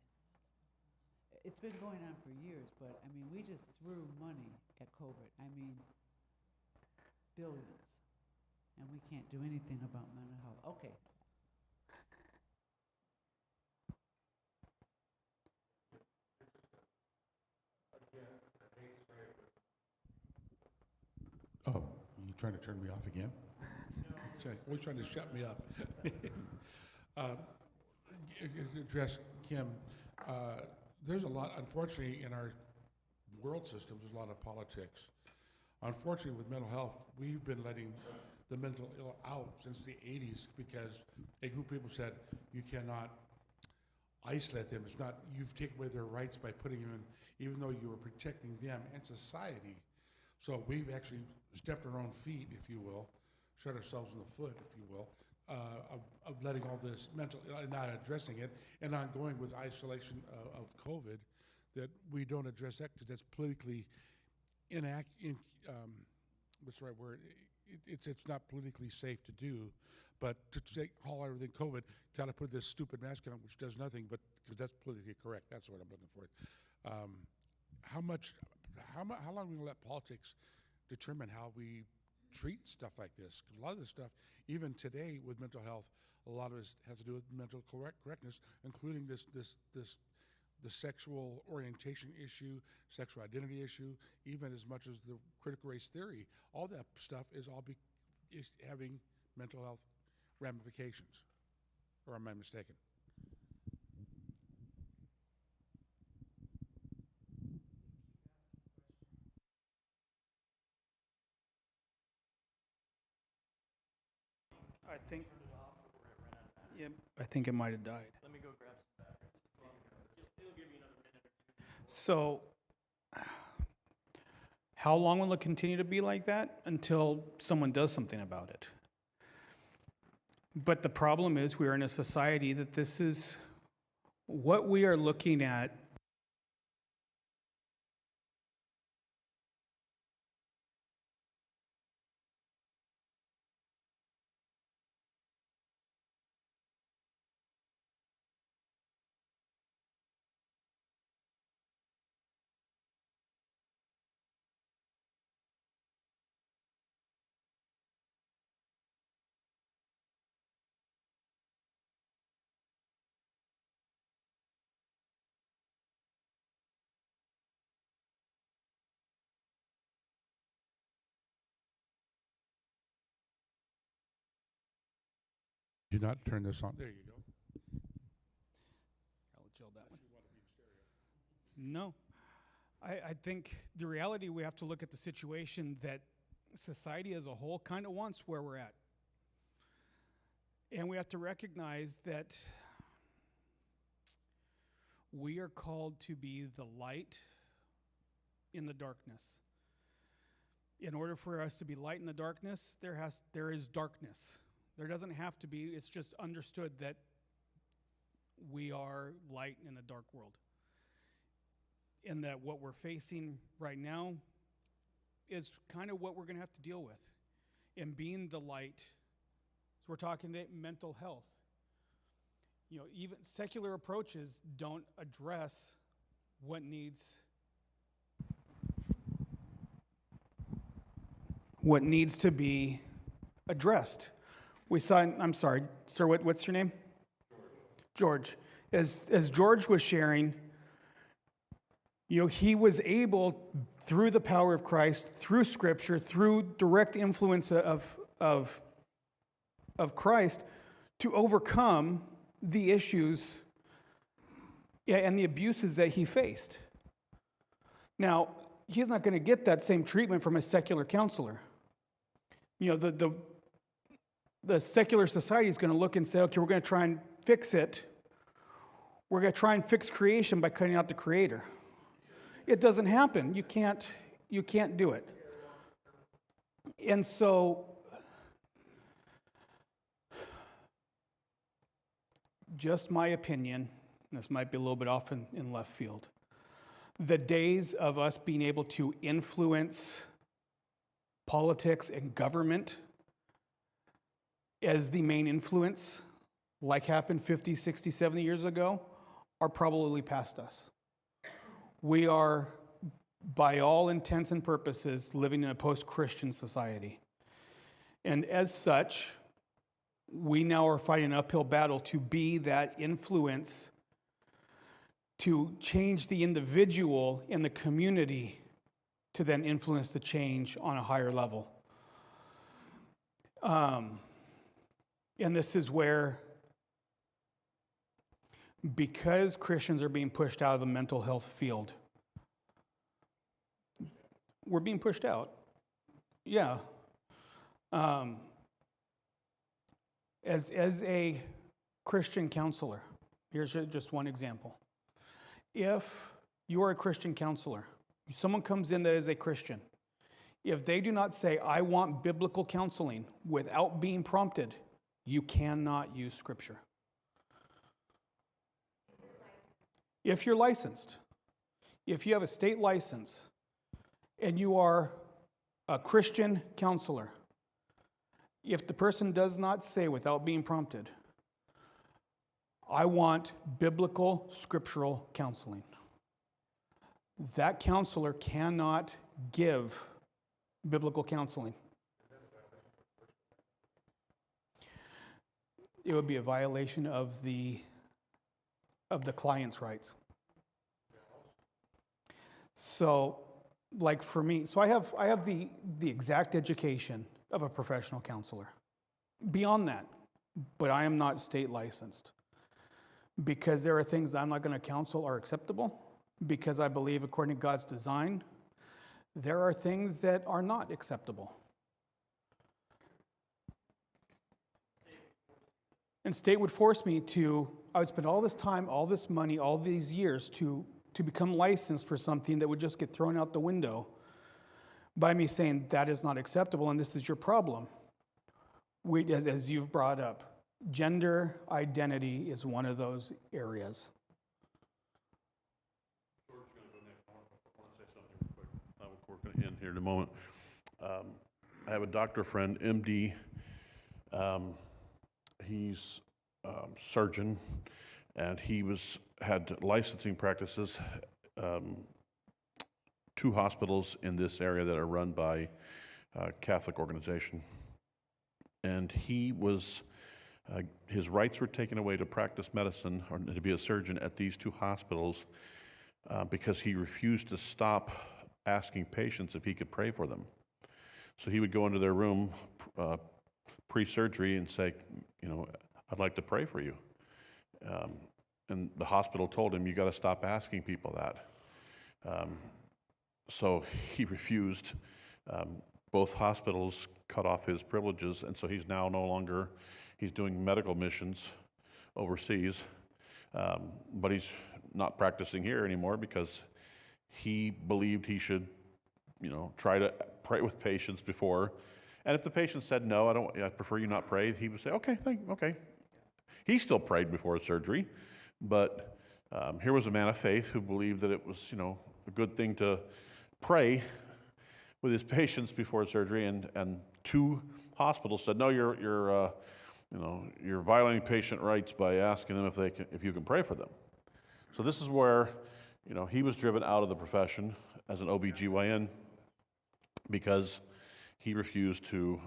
it's been going on for years, but I mean, we just threw money at COVID. I mean, billions. And we can't do anything about mental health. Okay. Oh, you trying to turn me off again? No. Always trying to shut me up. Address Kim. There's a lot, unfortunately, in our world systems, there's a lot of politics. Unfortunately, with mental health, we've been letting the mental ill out since the 80s because a group of people said you cannot isolate them. It's not, you've taken away their rights by putting them in, even though you were protecting them and society. So we've actually stepped on our own feet, if you will, shot ourselves in the foot, if you will, of letting all this mental, not addressing it, and ongoing with isolation of COVID, that we don't address that because that's politically what's the right word? It's not politically safe to do, but to say call everything COVID, got to put this stupid mask on, which does nothing, but because that's politically correct. That's what I'm looking for. How long are we gonna let politics determine how we treat stuff like this? Because a lot of this stuff, even today with mental health, a lot of it has to do with mental correctness, including the sexual orientation issue, sexual identity issue, even as much as the critical race theory. All that stuff is having mental health ramifications. Or am I mistaken? I think, yeah, I think it might have died. Let me go grab some batteries. It'll give you another minute or two. So, how long will it continue to be like that? Until someone does something about it. But the problem is, we are in a society that this is what we are looking at. Do not turn this on. There you go. I'll chill that one. No. I think the reality, we have to look at the situation that society as a whole kind of wants where we're at. And we have to recognize that we are called to be the light in the darkness. In order for us to be light in the darkness, there is darkness. There doesn't have to be, it's just understood that we are light in a dark world. And that what we're facing right now is kind of what we're going to have to deal with. And being the light, so we're talking mental health. You know, even secular approaches don't address what needs to be addressed. We saw, I'm sorry, sir, what's your name? George. As George was sharing, you know, he was able, through the power of Christ, through Scripture, through direct influence of Christ, to overcome the issues and the abuses that he faced. Now, he's not going to get that same treatment from a secular counselor. You know, the secular society is going to look and say, okay, we're going to try and fix it. We're going to try and fix creation by cutting out the creator. It doesn't happen. You can't do it. And so, just my opinion, this might be a little bit off in left field, the days of us being able to influence politics and government as the main influence, like happened 50, 60, 70 years ago, are probably past us. we are, by all intents and purposes, living in a post-Christian society. And as such, we now are fighting an uphill battle to be that influence to change the individual in the community to then influence the change on a higher level. And this is where, because Christians are being pushed out of the mental health field, we're being pushed out. Yeah. As a Christian counselor, here's just one example. If you are a Christian counselor, someone comes in that is a Christian, if they do not say, I want biblical counseling without being prompted, you cannot use Scripture. If you're licensed, if you have a state license, and you are a Christian counselor, if the person does not say without being prompted, I want biblical scriptural counseling, that counselor cannot give biblical counseling. It would be a violation of the client's rights. So, like for me, so I have the exact education of a professional counselor. Beyond that, but I am not state licensed. Because there are things I'm not going to counsel are acceptable, because I believe according to God's design, there are things that are not acceptable. And state would force me to, I would spend all this time, all this money, all these years to become licensed for something that would just get thrown out the window by me saying that is not acceptable and this is your problem. As you've brought up, gender identity is one of those areas. George's going to go next. I want to say something real quick. We're going to end here in a moment. I have a doctor friend, MD. He's surgeon, and he had licensing practices, 2 hospitals in this area that are run by a Catholic organization. And he was, his rights were taken away to practice medicine or to be a surgeon at these 2 hospitals because he refused to stop asking patients if he could pray for them. So he would go into their room pre-surgery and say, I'd like to pray for you. And the hospital told him, you got to stop asking people that. So he refused. Both hospitals cut off his privileges, and so he's now no longer, he's doing medical missions overseas, but he's not practicing here anymore because he believed he should, try to pray with patients before. And if the patient said, no, I prefer you not pray, he would say, okay. He still prayed before surgery, but here was a man of faith who believed that it was, a good thing to pray with his patients before surgery, and 2 hospitals said, no, you're violating patient rights by asking them if you can pray for them. So this is where, he was driven out of the profession as an OBGYN because he refused to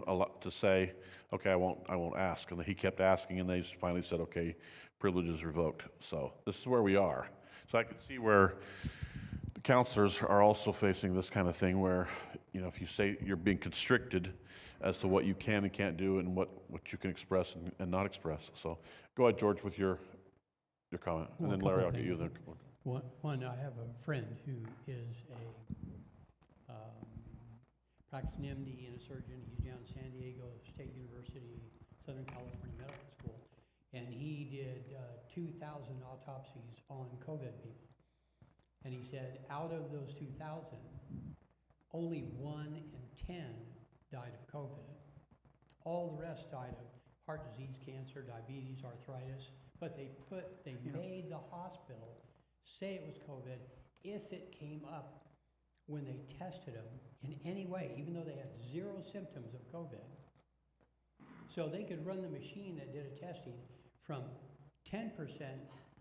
say, okay, I won't ask. And he kept asking, and they finally said, okay, privilege is revoked. So this is where we are. So I could see where the counselors are also facing this kind of thing where, if you say you're being constricted as to what you can and can't do and what you can express and not express. So go ahead, George, with your comment. And then Larry, I'll get you there. One, I have a friend who is a practicing MD and a surgeon. He's down at San Diego State University, Southern California Medical School, and he did 2,000 autopsies on COVID people. And he said out of those 2,000, only 1 in 10 died of COVID. All the rest died of heart disease, cancer, diabetes, arthritis, but they made the hospital say it was COVID if it came up when they tested them in any way, even though they had 0 symptoms of COVID. So they could run the machine that did a testing from 10%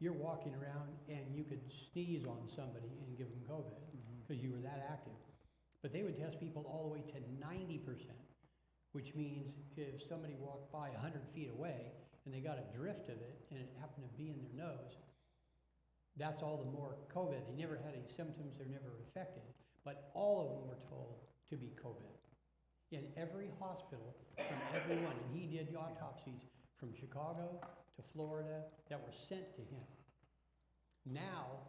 you're walking around and you could sneeze on somebody and give them COVID because you were that active. But they would test people all the way to 90%, which means if somebody walked by 100 feet away and they got a drift of it and it happened to be in their nose, that's all the more COVID. They never had any symptoms, they're never affected, but all of them were told to be COVID. In every hospital, from everyone, and he did autopsies from Chicago to Florida that were sent to him. Now,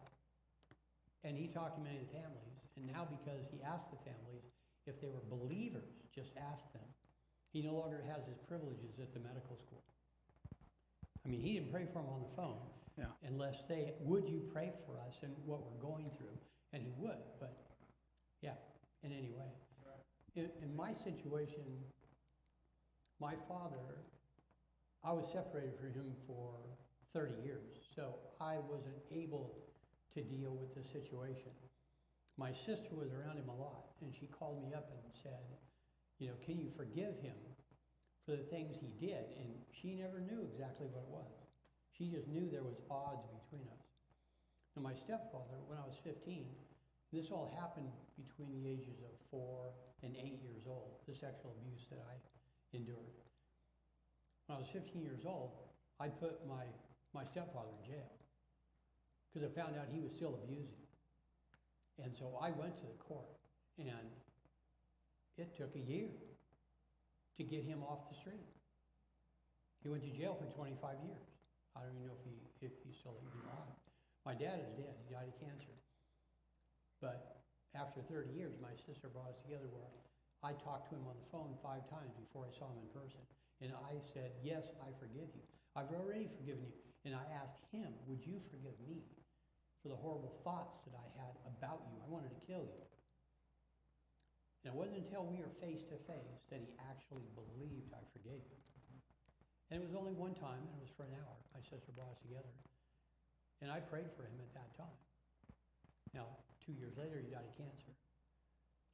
and he talked to many of the families, and now because he asked the families if they were believers, just asked them, he no longer has his privileges at the medical school. I mean, he didn't pray for them on the phone unless they, would you pray for us and what we're going through? And he would, but yeah, in any way. In my situation, my father, I was separated from him for 30 years, so I wasn't able to deal with the situation. My sister was around him a lot, and she called me up and said, you know, can you forgive him for the things he did? And she never knew exactly what it was. She just knew there was odds between us. And my stepfather, when I was 15, this all happened between the ages of 4 and 8 years old, the sexual abuse that I endured. When I was 15 years old, I put my stepfather in jail because I found out he was still abusing. And so I went to the court, and it took a year to get him off the street. He went to jail for 25 years. I don't even know if he's still even alive. My dad is dead. He died of cancer. But after 30 years, my sister brought us together where I talked to him on the phone 5 times before I saw him in person. And I said, yes, I forgive you. I've already forgiven you. And I asked him, would you forgive me for the horrible thoughts that I had about you? I wanted to kill you. And it wasn't until we were face to face that he actually believed I forgave him. And it was only one time, and it was for an hour. My sister brought us together. And I prayed for him at that time. Now, 2 years later, he died of cancer.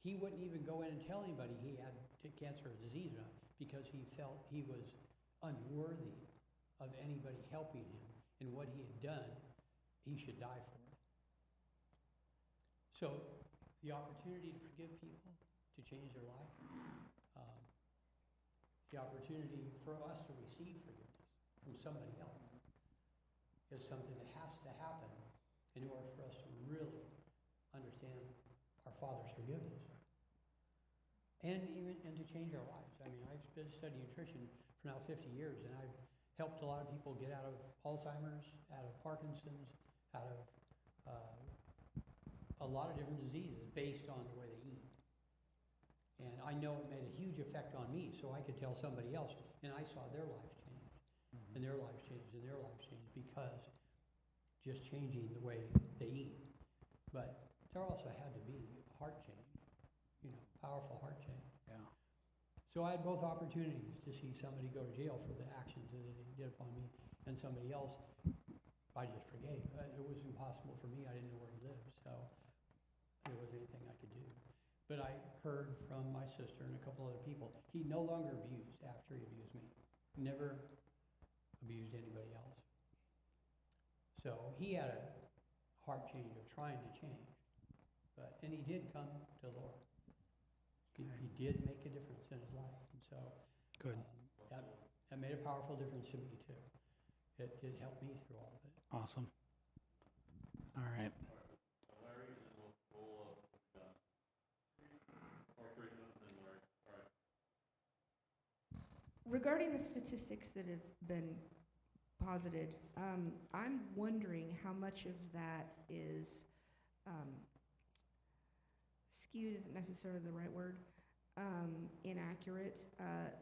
He wouldn't even go in and tell anybody he had cancer or disease or not because he felt he was unworthy of anybody helping him, and what he had done, he should die for it. So the opportunity to forgive people, to change their life, the opportunity for us to receive forgiveness from somebody else is something that has to happen in order for us to really understand our Father's forgiveness. And to change our lives. I mean, I've been studying nutrition for now 50 years, and I've helped a lot of people get out of Alzheimer's, out of Parkinson's, out of a lot of different diseases based on the way they eat. And I know it made a huge effect on me, so I could tell somebody else, and I saw their lives change, and their lives change, and their lives change because just changing the way they eat. But there also had to be heart change, you know, powerful heart change. Yeah. So I had both opportunities to see somebody go to jail for the actions that they did upon me, and somebody else I just forgave. It was impossible for me. I didn't know where he lived, so there wasn't anything I could do. But I heard from my sister and a couple other people, he no longer abused after he abused me. Never abused anybody else. So he had a heart change of trying to change. And he did come to the Lord. He did make a difference in his life. And so Good. That made a powerful difference to me too. It helped me through all of it. Awesome. All right. Regarding the statistics that have been posited, I'm wondering how much of that is skewed isn't necessarily the right word, inaccurate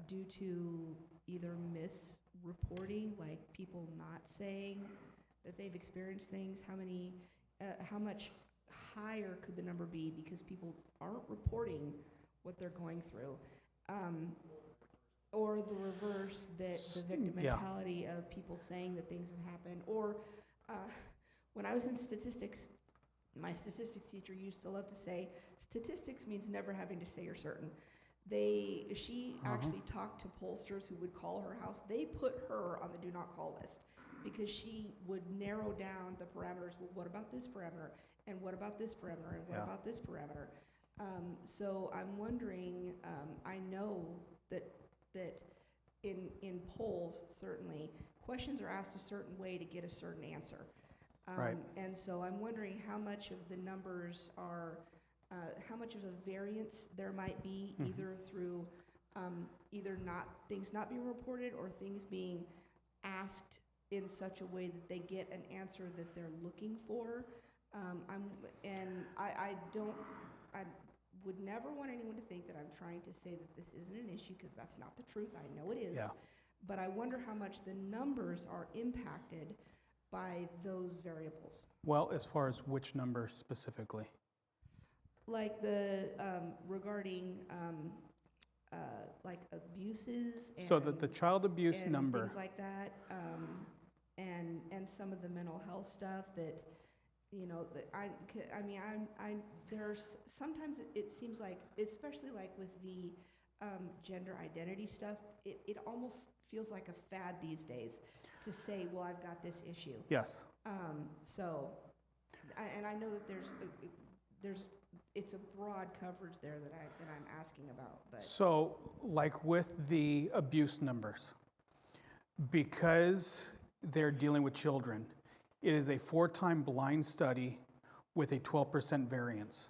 due to either misreporting, like people not saying that they've experienced things. How much higher could the number be because people aren't reporting what they're going through? Or the reverse, that the victim mentality of people saying that things have happened. Or when I was in statistics, my statistics teacher used to love to say, statistics means never having to say you're certain. She actually talked to pollsters who would call her house. They put her on the do not call list because she would narrow down the parameters. Well, what about this parameter? And what about this parameter? And what Yeah. about this parameter? So I'm wondering, I know that in polls, certainly, questions are asked a certain way to get a certain answer. Right. And so I'm wondering how much of the numbers are, how much of a variance there might be either through either things not being reported or things being asked in such a way that they get an answer that they're looking for. I would never want anyone to think that I'm trying to say that this isn't an issue, because that's not the truth. I know it is. Yeah. But I wonder how much the numbers are impacted by those variables. Well, as far as which number specifically? Like the, regarding, like abuses and. So the child abuse and number. things like that, and some of the mental health stuff that, you know, that there's, sometimes it seems like, especially like with the gender identity stuff, it almost feels like a fad these days to say, well, I've got this issue. Yes. So, and I know that it's a broad coverage there that I'm asking about, but. So, like with the abuse numbers, because they're dealing with children, it is a 4-time blind study with a 12% variance.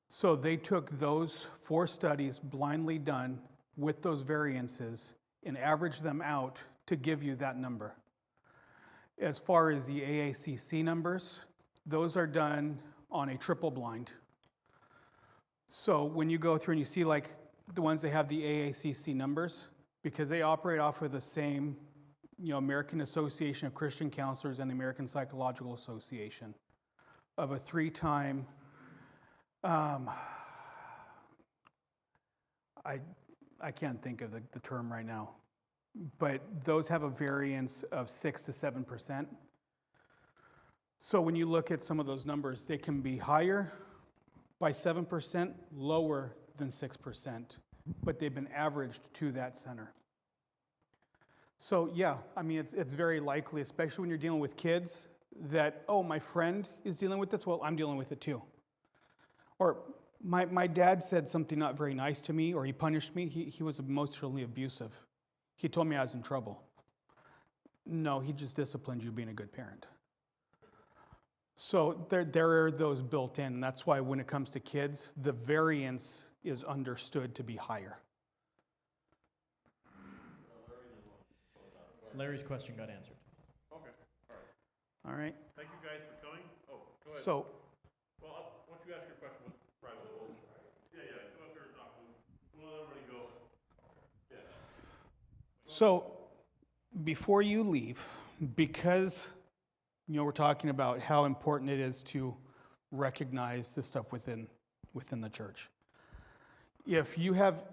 So they took those 4 studies blindly done with those variances and averaged them out to give you that number. As far as the AACC numbers, those are done on a triple blind. So when you go through and you see like the ones that have the AACC numbers, because they operate off of the same, you know, American Association of Christian Counselors and the American Psychological Association, of a 3-time, I can't think of the term right now, but those have a variance of 6 to 7%. So when you look at some of those numbers, they can be higher by 7%, lower than 6%, but they've been averaged to that center. So yeah, I mean, it's very likely, especially when you're dealing with kids, that, oh, my friend is dealing with this, well, I'm dealing with it too. Or my dad said something not very nice to me, or he punished me. He was emotionally abusive. He told me I was in trouble. No, he just disciplined you being a good parent. So there are those built in, and that's why when it comes to kids, the variance is understood to be higher. Larry's question got answered. Okay, all right. All right. Thank you guys for coming. Oh, go ahead. So, Well, why don't you ask your question with private? Yeah, go up there and talk. We'll let everybody go. Yeah. so before you leave, because you know we're talking about how important it is to recognize this stuff within the church. If you have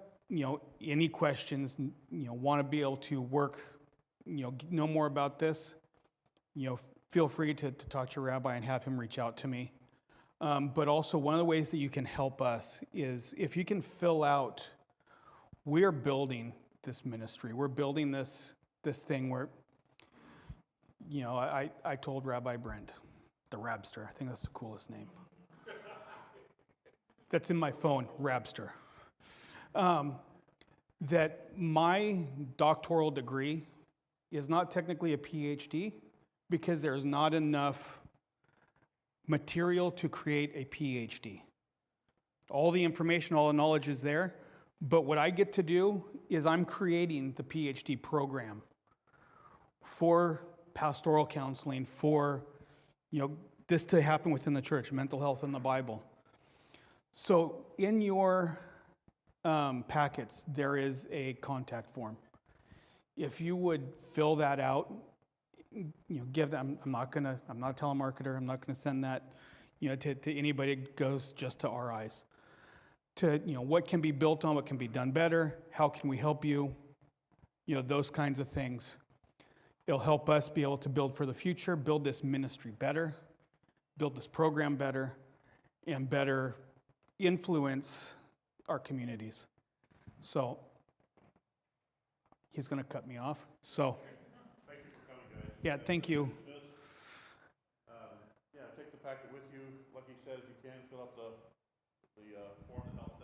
any questions, want to be able to work, know more about this, feel free to talk to your rabbi and have him reach out to me. But also one of the ways that you can help us is if you can fill out, we're building this ministry. We're building this thing where, I told Rabbi Brent, the Rabster, I think that's the coolest name. That's in my phone, Rabster. That my doctoral degree is not technically a PhD because there's not enough material to create a PhD. All the information, all the knowledge is there, but what I get to do is I'm creating the PhD program for pastoral counseling, for this to happen within the church, mental health in the Bible. So in your packets, there is a contact form. If you would fill that out, give them. I'm not a telemarketer. I'm not gonna send that, to anybody. It goes just to our eyes. To what can be built on, what can be done better, how can we help you, those kinds of things. It'll help us be able to build for the future, build this ministry better, build this program better, and better influence our communities. So he's going to cut me off. So Thank you for coming, guys. yeah, thank you. Yeah, take the packet with you. Like he says, you can fill out the form that helps